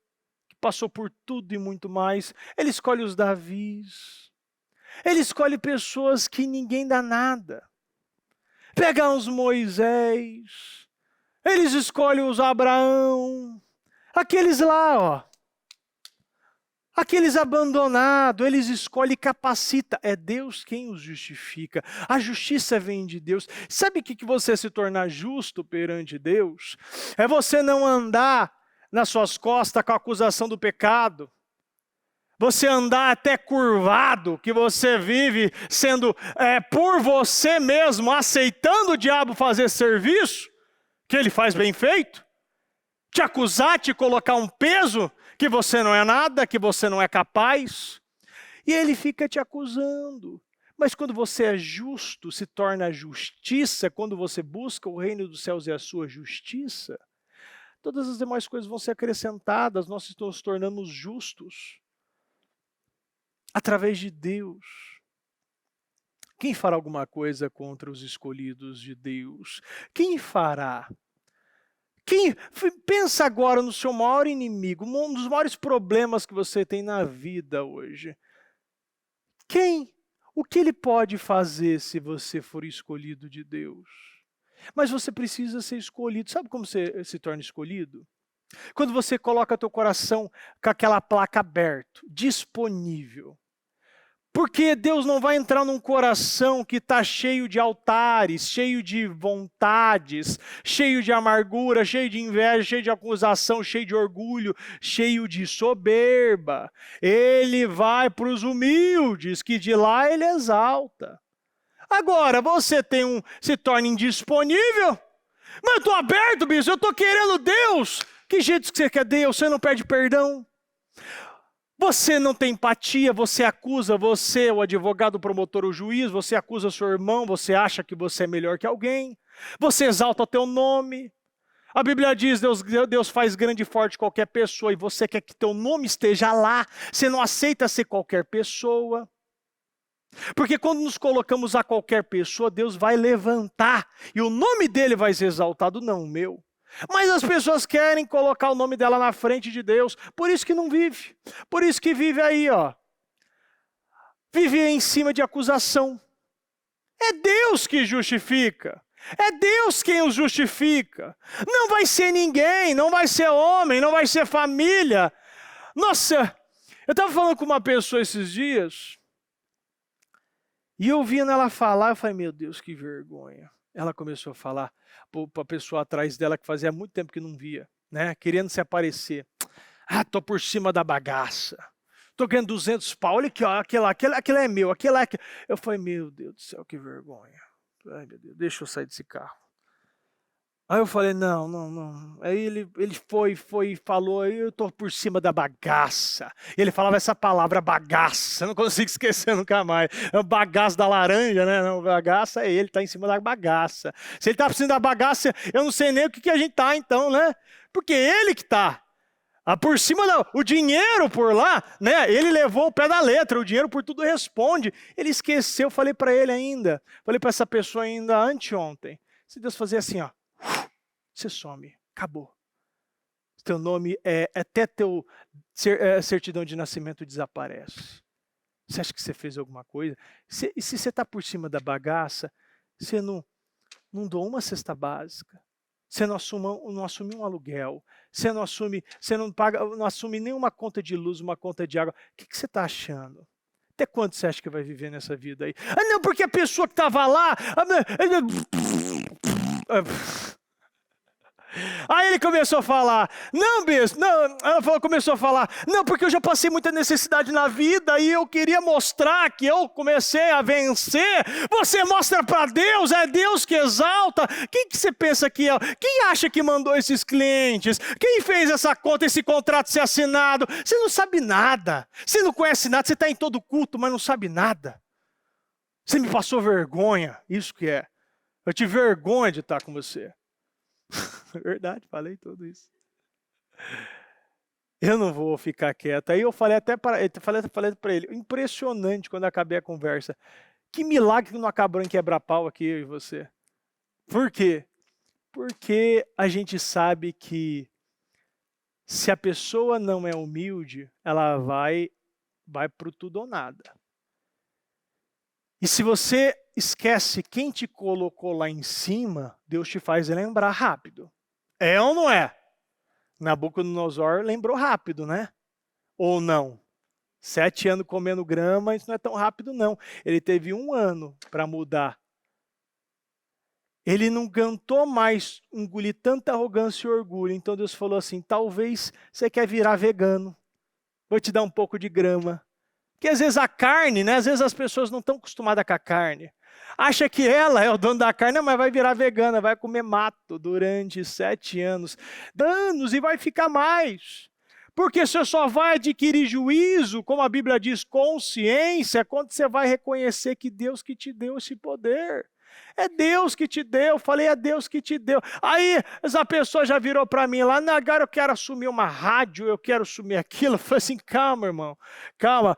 que passou por tudo e muito mais. Ele escolhe os Davis. Ele escolhe pessoas que ninguém dá nada. Pega uns Moisés. Eles escolhem os Abraão. Aqueles lá, aqueles abandonados, eles escolhem e capacita. É Deus quem os justifica. A justiça vem de Deus. Sabe o que você se tornar justo perante Deus? É você não andar nas suas costas com a acusação do pecado. Você andar até curvado, que você vive sendo por você mesmo, aceitando o diabo fazer serviço, que ele faz bem feito. Te acusar, te colocar um peso, que você não é nada, que você não é capaz. E ele fica te acusando. Mas quando você é justo, se torna justiça, quando você busca o reino dos céus e a sua justiça, todas as demais coisas vão ser acrescentadas, nós nos tornamos justos. Através de Deus. Quem fará alguma coisa contra os escolhidos de Deus? Quem fará? Pensa agora no seu maior inimigo, um dos maiores problemas que você tem na vida hoje. O que ele pode fazer se você for escolhido de Deus? Mas você precisa ser escolhido. Sabe como você se torna escolhido? Quando você coloca teu coração com aquela placa aberto, disponível. Porque Deus não vai entrar num coração que está cheio de altares, cheio de vontades, cheio de amargura, cheio de inveja, cheio de acusação, cheio de orgulho, cheio de soberba. Ele vai para os humildes, que de lá ele exalta. Agora, você se torna indisponível. Mas eu estou aberto, bispo, eu estou querendo Deus. Que jeito que você quer Deus? Você não pede perdão? Você não tem empatia, você acusa você, o advogado, o promotor, o juiz, você acusa seu irmão, você acha que você é melhor que alguém, você exalta o teu nome. A Bíblia diz, Deus faz grande e forte qualquer pessoa, e você quer que teu nome esteja lá, você não aceita ser qualquer pessoa. Porque quando nos colocamos a qualquer pessoa, Deus vai levantar, e o nome dele vai ser exaltado, não o meu. Mas as pessoas querem colocar o nome dela na frente de Deus, por isso que não vive. Por isso que vive aí, ó. Vive em cima de acusação. É Deus que justifica. É Deus quem os justifica. Não vai ser ninguém, não vai ser homem, não vai ser família. Nossa, eu estava falando com uma pessoa esses dias, e eu ouvindo ela falar, eu falei, meu Deus, que vergonha. Ela começou a falar para a pessoa atrás dela que fazia muito tempo que não via, né? Querendo se aparecer. Ah, tô por cima da bagaça. Tô ganhando 200 pau, olha aqui, ó, aquele é meu, aquele é... Eu falei, meu Deus do céu, que vergonha. Ai, meu Deus, deixa eu sair desse carro. Aí eu falei, não. Aí ele foi e falou, eu tô por cima da bagaça. Ele falava essa palavra bagaça, eu não consigo esquecer nunca mais. É o bagaço da laranja, né? Não, bagaça é ele, tá em cima da bagaça. Se ele tá por cima da bagaça, eu não sei nem o que a gente tá então, né? Porque ele que tá. Por cima, o dinheiro por lá, né? Ele levou o pé da letra, o dinheiro por tudo responde. Ele esqueceu, falei para ele ainda, falei para essa pessoa ainda anteontem. Se Deus fazer assim, ó, você some, acabou. Teu nome, até teu certidão de nascimento desaparece. Você acha que você fez alguma coisa? E se você está por cima da bagaça, você não doa uma cesta básica. Você não assume um aluguel. Você não assume nenhuma conta de luz, uma conta de água. O que você está achando? Até quando você acha que vai viver nessa vida aí? Ah, não, porque a pessoa que estava lá... Aí ele começou a falar, não, bispo, não, começou a falar, não, porque eu já passei muita necessidade na vida e eu queria mostrar que eu comecei a vencer. Você mostra para Deus, é Deus que exalta. Quem que você pensa que é? Quem acha que mandou esses clientes? Quem fez essa conta, esse contrato ser assinado? Você não sabe nada, você não conhece nada, você está em todo culto, mas não sabe nada. Você me passou vergonha, isso que é. Eu tive vergonha de estar com você. Verdade, falei tudo isso. Eu não vou ficar quieto. Aí eu falei até para ele, impressionante quando acabei a conversa. Que milagre que não acabou em quebra-pau aqui, eu e você. Por quê? Porque a gente sabe que se a pessoa não é humilde, ela vai pro tudo ou nada. E se você esquece quem te colocou lá em cima, Deus te faz lembrar rápido. É ou não é? Nabucodonosor lembrou rápido, né? Ou não? 7 anos comendo grama, isso não é tão rápido não. Ele teve 1 ano para mudar. Ele não aguentou mais engolir tanta arrogância e orgulho. Então Deus falou assim, talvez você quer virar vegano. Vou te dar um pouco de grama. Porque às vezes a carne, né? Às vezes as pessoas não estão acostumadas com a carne. Acha que ela é o dono da carne, mas vai virar vegana, vai comer mato durante 7 anos. E vai ficar mais. Porque você só vai adquirir juízo, como a Bíblia diz, consciência, quando você vai reconhecer que Deus que te deu esse poder. É Deus que te deu, falei, é Deus que te deu. Aí essa pessoa já virou para mim lá, agora eu quero assumir uma rádio, eu quero assumir aquilo. Eu falei assim, calma, irmão, calma.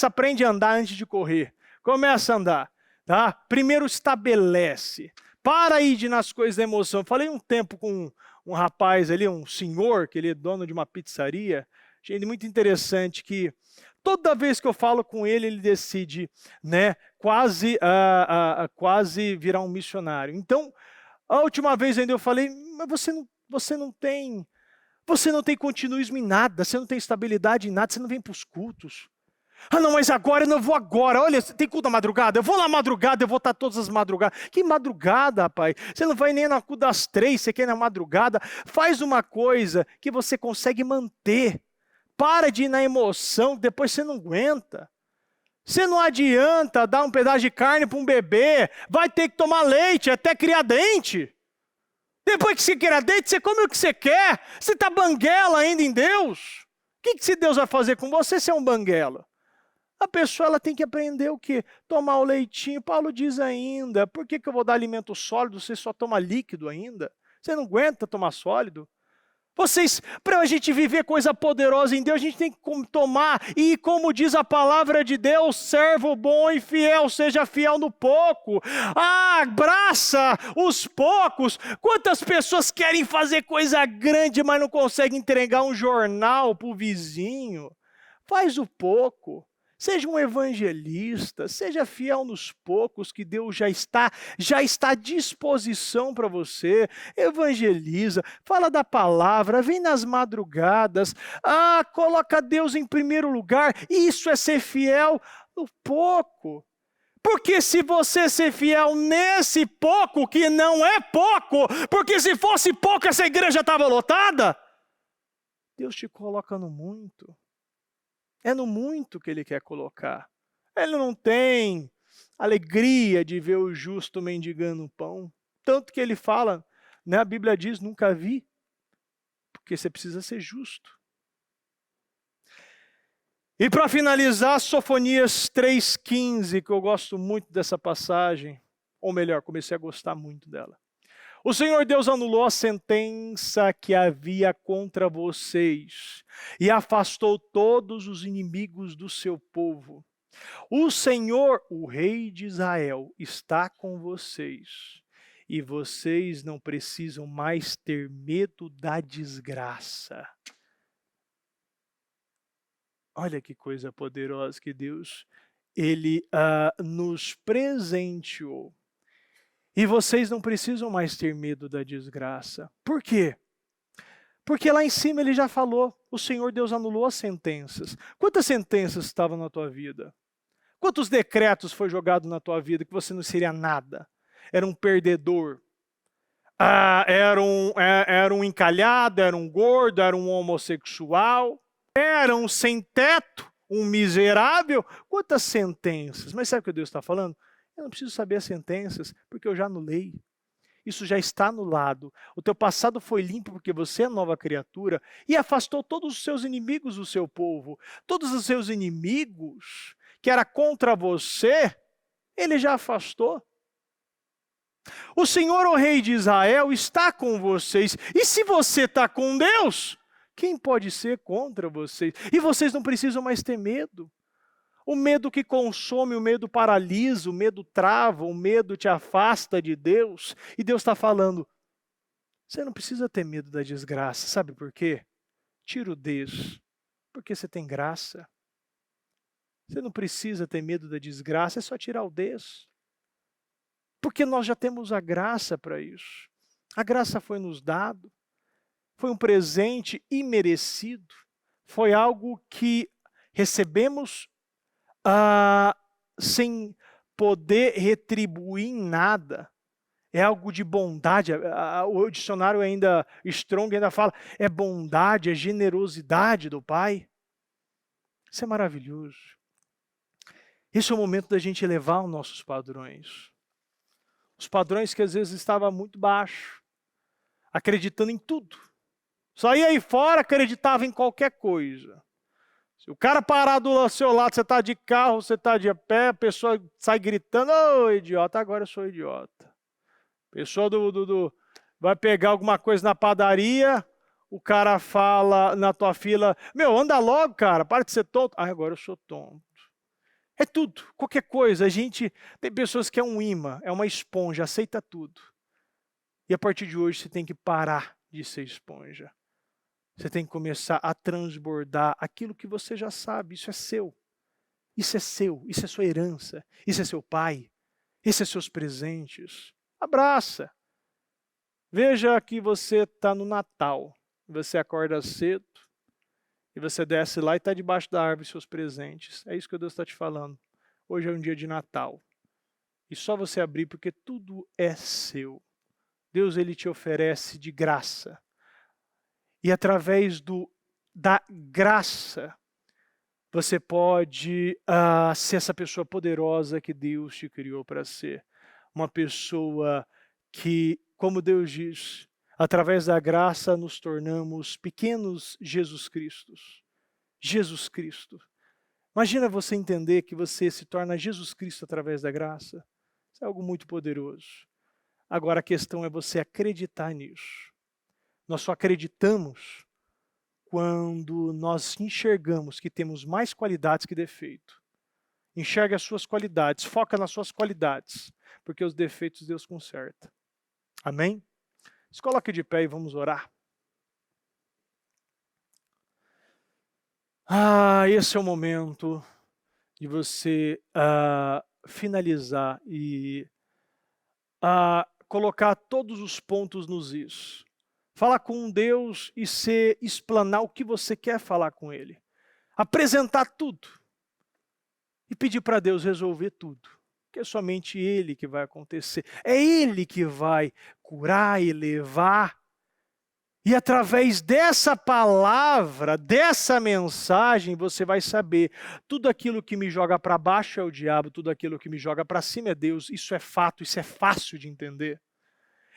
Aprende a andar antes de correr. Começa a andar, tá? Primeiro estabelece. Para aí de ir nas coisas da emoção. Falei um tempo com um rapaz ali, um senhor, que ele é dono de uma pizzaria. Achei ele muito interessante que toda vez que eu falo com ele, ele decide, né, quase virar um missionário. Então, a última vez ainda eu falei, mas você não tem continuismo em nada, você não tem estabilidade em nada, você não vem para os cultos. Ah, não, mas agora eu não vou agora. Olha, tem culto na madrugada? Eu vou na madrugada, eu vou estar todas as madrugadas. Que madrugada, rapaz? Você não vai nem na culto das 3, você quer ir na madrugada. Faz uma coisa que você consegue manter. Para de ir na emoção, depois você não aguenta. Você não adianta dar um pedaço de carne para um bebê. Vai ter que tomar leite até criar dente. Depois que você criar dente, você come o que você quer. Você está banguela ainda em Deus. que se Deus vai fazer com você se é um banguela? A pessoa ela tem que aprender o quê? Tomar o leitinho. Paulo diz ainda, por que eu vou dar alimento sólido, você só toma líquido ainda? Você não aguenta tomar sólido? Para a gente viver coisa poderosa em Deus, a gente tem que tomar, e como diz a palavra de Deus, servo bom e fiel, seja fiel no pouco. Abraça os poucos. Quantas pessoas querem fazer coisa grande, mas não conseguem entregar um jornal para o vizinho? Faz o pouco. Seja um evangelista, seja fiel nos poucos que Deus já está à disposição para você. Evangeliza, fala da palavra, vem nas madrugadas, coloca Deus em primeiro lugar. Isso é ser fiel no pouco. Porque se você ser fiel nesse pouco, que não é pouco, porque se fosse pouco essa igreja estava lotada, Deus te coloca no muito. É no muito que ele quer colocar. Ele não tem alegria de ver o justo mendigando pão. Tanto que ele fala, né, a Bíblia diz, nunca vi, porque você precisa ser justo. E para finalizar, Sofonias 3,15, que eu gosto muito dessa passagem, ou melhor, comecei a gostar muito dela. O Senhor Deus anulou a sentença que havia contra vocês e afastou todos os inimigos do seu povo. O Senhor, o Rei de Israel, está com vocês e vocês não precisam mais ter medo da desgraça. Olha que coisa poderosa que Deus, Ele nos presenteou. E vocês não precisam mais ter medo da desgraça. Por quê? Porque lá em cima ele já falou, o Senhor Deus anulou as sentenças. Quantas sentenças estavam na tua vida? Quantos decretos foi jogado na tua vida que você não seria nada? Era um perdedor. Era um encalhado, era um gordo, era um homossexual. Era um sem teto, um miserável. Quantas sentenças? Mas sabe o que Deus está falando? Eu não preciso saber as sentenças, porque eu já anulei. Isso já está anulado. O teu passado foi limpo porque você é nova criatura e afastou todos os seus inimigos do seu povo. Todos os seus inimigos que era contra você, ele já afastou. O Senhor, o Rei de Israel, está com vocês. E se você está com Deus, quem pode ser contra vocês? E vocês não precisam mais ter medo. O medo que consome, o medo paralisa, o medo trava, o medo te afasta de Deus. E Deus está falando, você não precisa ter medo da desgraça. Sabe por quê? Tira o Deus, porque você tem graça. Você não precisa ter medo da desgraça, é só tirar o Deus. Porque nós já temos a graça para isso. A graça foi nos dado. Foi um presente imerecido. Foi algo que recebemos sem poder retribuir em nada. É algo de bondade. O dicionário ainda, Strong ainda fala, é bondade, é generosidade do Pai. Isso é maravilhoso. Esse é o momento da gente elevar os nossos padrões. Os padrões que às vezes estavam muito baixos, acreditando em tudo. Só ia aí fora, acreditava em qualquer coisa. Se o cara parar do seu lado, você está de carro, você está de pé, a pessoa sai gritando, ô idiota, agora eu sou idiota. A pessoa vai pegar alguma coisa na padaria, o cara fala na tua fila, meu, anda logo, cara, para de ser tonto. Agora eu sou tonto. É tudo, qualquer coisa. A gente tem pessoas que é um imã, é uma esponja, aceita tudo. E a partir de hoje você tem que parar de ser esponja. Você tem que começar a transbordar aquilo que você já sabe. Isso é seu. Isso é seu. Isso é sua herança. Isso é seu pai. Isso é seus presentes. Abraça. Veja que você está no Natal. Você acorda cedo e você desce lá e está debaixo da árvore seus presentes. É isso que Deus está te falando. Hoje é um dia de Natal. E só você abrir porque tudo é seu. Deus ele te oferece de graça. E através da graça, você pode ser essa pessoa poderosa que Deus te criou para ser. Uma pessoa que, como Deus diz, através da graça nos tornamos pequenos Jesus Cristos. Jesus Cristo. Imagina você entender que você se torna Jesus Cristo através da graça. Isso é algo muito poderoso. Agora a questão é você acreditar nisso. Nós só acreditamos quando nós enxergamos que temos mais qualidades que defeito. Enxergue as suas qualidades, foca nas suas qualidades, porque os defeitos Deus conserta. Amém? Se coloque de pé e vamos orar. Esse é o momento de você finalizar e colocar todos os pontos nos is. Falar com Deus e explanar o que você quer falar com Ele. Apresentar tudo. E pedir para Deus resolver tudo. Porque é somente Ele que vai acontecer. É Ele que vai curar e levar. E através dessa palavra, dessa mensagem, você vai saber, tudo aquilo que me joga para baixo é o diabo, tudo aquilo que me joga para cima é Deus. Isso é fato, isso é fácil de entender.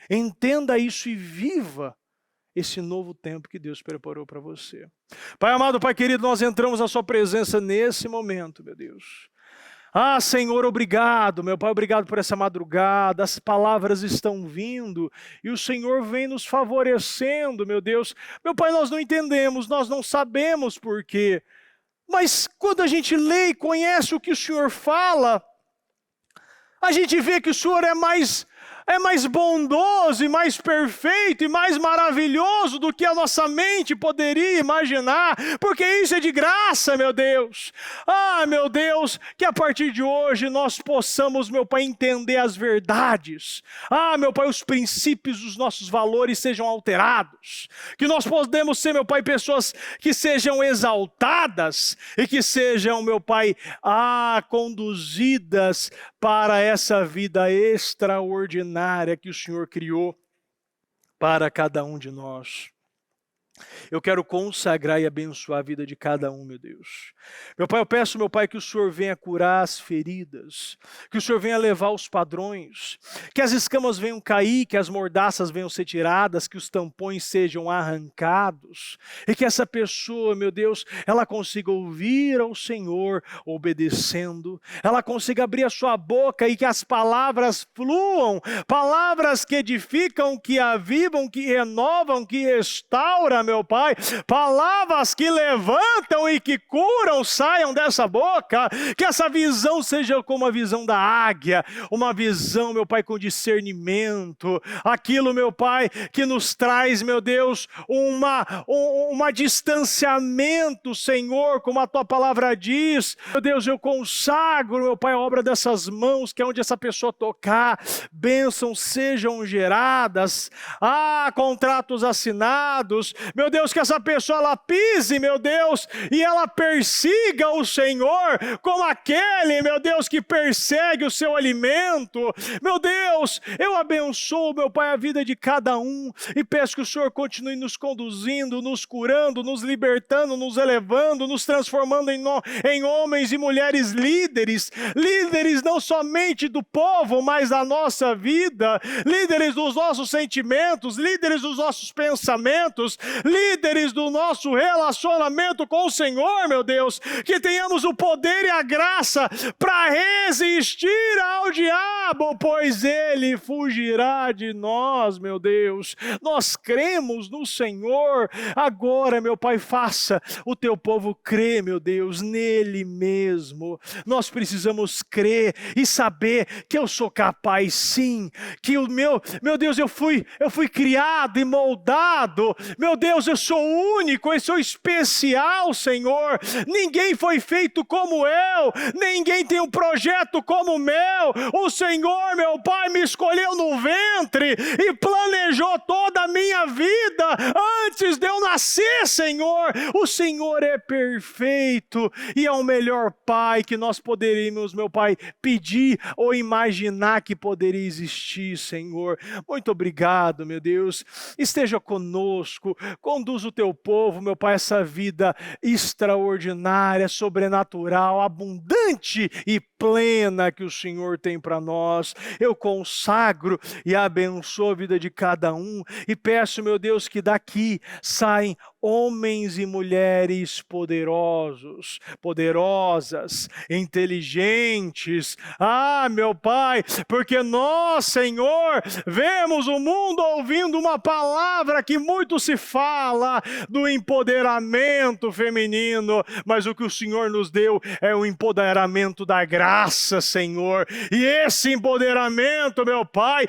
Entenda isso e viva esse novo tempo que Deus preparou para você. Pai amado, Pai querido, nós entramos na sua presença nesse momento, meu Deus. Senhor, obrigado, meu Pai, obrigado por essa madrugada, as palavras estão vindo e o Senhor vem nos favorecendo, meu Deus. Meu Pai, nós não entendemos, nós não sabemos por quê, mas quando a gente lê e conhece o que o Senhor fala, a gente vê que o Senhor é mais bondoso e mais perfeito e mais maravilhoso do que a nossa mente poderia imaginar, porque isso é de graça, meu Deus. Meu Deus, que a partir de hoje nós possamos, meu Pai, entender as verdades. Meu Pai, os princípios dos nossos valores sejam alterados. Que nós podemos ser, meu Pai, pessoas que sejam exaltadas e que sejam, meu Pai, conduzidas para essa vida extraordinária que o Senhor criou para cada um de nós. Eu quero consagrar e abençoar a vida de cada um, meu Deus. Meu Pai, eu peço, meu Pai, que o Senhor venha curar as feridas, que o Senhor venha levar os padrões, que as escamas venham cair, que as mordaças venham ser tiradas, que os tampões sejam arrancados, e que essa pessoa, meu Deus, ela consiga ouvir ao Senhor obedecendo, ela consiga abrir a sua boca e que as palavras fluam, palavras que edificam, que avivam, que renovam, que restauram, meu Pai, palavras que levantam e que curam saiam dessa boca, que essa visão seja como a visão da águia, uma visão, meu Pai, com discernimento, aquilo, meu Pai, que nos traz, meu Deus, uma distanciamento, Senhor, como a Tua palavra diz. Meu Deus, eu consagro, meu Pai, a obra dessas mãos, que é onde essa pessoa tocar, bênçãos sejam geradas, contratos assinados, meu Deus, que essa pessoa ela pise, meu Deus, e ela persiga o Senhor como aquele, meu Deus, que persegue o seu alimento. Meu Deus, eu abençoo, meu Pai, a vida de cada um e peço que o Senhor continue nos conduzindo, nos curando, nos libertando, nos elevando, nos transformando em homens e mulheres líderes não somente do povo, mas da nossa vida, líderes dos nossos sentimentos, líderes dos nossos pensamentos, líderes do nosso relacionamento com o Senhor, meu Deus, que tenhamos o poder e a graça para resistir ao diabo, pois ele fugirá de nós, meu Deus. Nós cremos no Senhor. Agora, meu Pai, faça o teu povo crer, meu Deus, nele mesmo. Nós precisamos crer e saber que eu sou capaz, sim, que o meu Deus, eu fui criado e moldado, meu Deus, eu sou único, eu sou especial, Senhor. Ninguém foi feito como eu, ninguém tem um projeto como o meu. O Senhor, meu Pai, me escolheu no ventre e planejou toda a minha vida antes de eu nascer, Senhor. O Senhor é perfeito e é o melhor Pai que nós poderíamos, meu Pai, pedir ou imaginar que poderia existir, Senhor. Muito obrigado, meu Deus. Esteja conosco, conduz o teu povo, meu Pai, essa vida extraordinária, sobrenatural, abundante e plena que o Senhor tem para nós. Eu consagro e abençoo a vida de cada um e peço, meu Deus, que daqui saem homens e mulheres poderosos, poderosas, inteligentes. Ah, meu Pai, porque nós, Senhor, vemos o mundo ouvindo uma palavra que muito se fala do empoderamento feminino, mas o que o Senhor nos deu é o empoderamento da graça, Senhor. E esse empoderamento, meu Pai,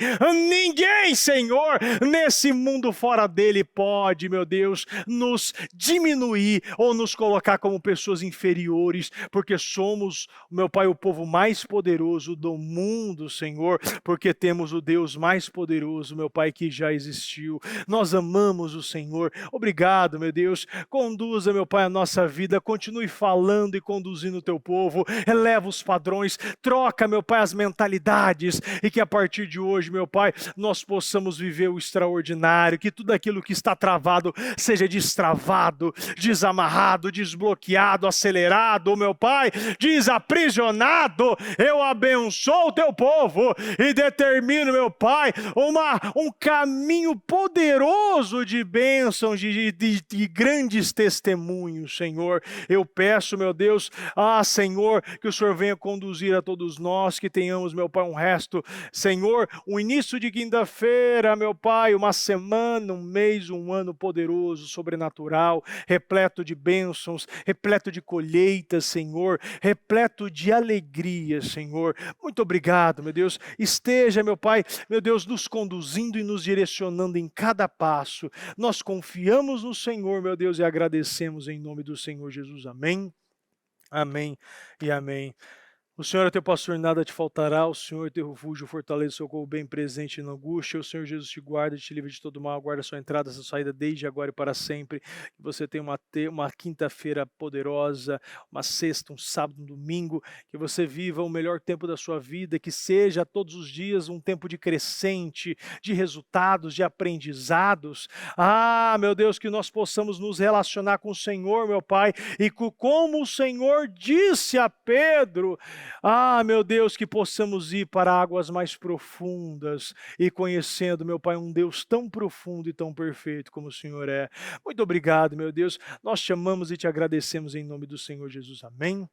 ninguém, Senhor, nesse mundo fora dele pode, meu Deus, nos diminuir ou nos colocar como pessoas inferiores, porque somos, meu Pai, o povo mais poderoso do mundo, Senhor, porque temos o Deus mais poderoso, meu Pai, que já existiu. Nós amamos o Senhor. Obrigado, meu Deus. Conduza, meu Pai, a nossa vida. Continue falando e conduzindo o teu povo. Eleva os padrões. Troca, meu Pai, as mentalidades. E que a partir de hoje, meu Pai, nós possamos viver o extraordinário. Que tudo aquilo que está travado seja destravado, desamarrado, desbloqueado, acelerado, meu Pai, desaprisionado. Eu abençoo o teu povo e determino, meu Pai, um caminho poderoso de bênçãos, de grandes testemunhos, Senhor. Eu peço, meu Deus, Senhor, que o Senhor venha conduzir a todos nós, que tenhamos, meu Pai, um resto, Senhor, um início de quinta-feira, meu Pai, uma semana, um mês, um ano poderoso, sobrenatural, repleto de bênçãos, repleto de colheitas, Senhor, repleto de alegria, Senhor. Muito obrigado, meu Deus. Esteja, meu Pai, meu Deus, nos conduzindo e nos direcionando em cada passo. Nós confiamos no Senhor, meu Deus, e agradecemos em nome do Senhor Jesus. Amém, amém e amém. O Senhor é teu pastor, e nada te faltará. O Senhor é teu refúgio, fortaleza, socorro bem presente na angústia. O Senhor Jesus te guarda, te livra de todo mal, guarda a sua entrada, a sua saída, desde agora e para sempre. Que você tenha uma quinta-feira poderosa, uma sexta, um sábado, um domingo. Que você viva o melhor tempo da sua vida, que seja todos os dias um tempo de crescente, de resultados, de aprendizados. Meu Deus, que nós possamos nos relacionar com o Senhor, meu Pai, e como o Senhor disse a Pedro, meu Deus, que possamos ir para águas mais profundas e conhecendo, meu Pai, um Deus tão profundo e tão perfeito como o Senhor é. Muito obrigado, meu Deus. Nós te amamos e te agradecemos em nome do Senhor Jesus. Amém.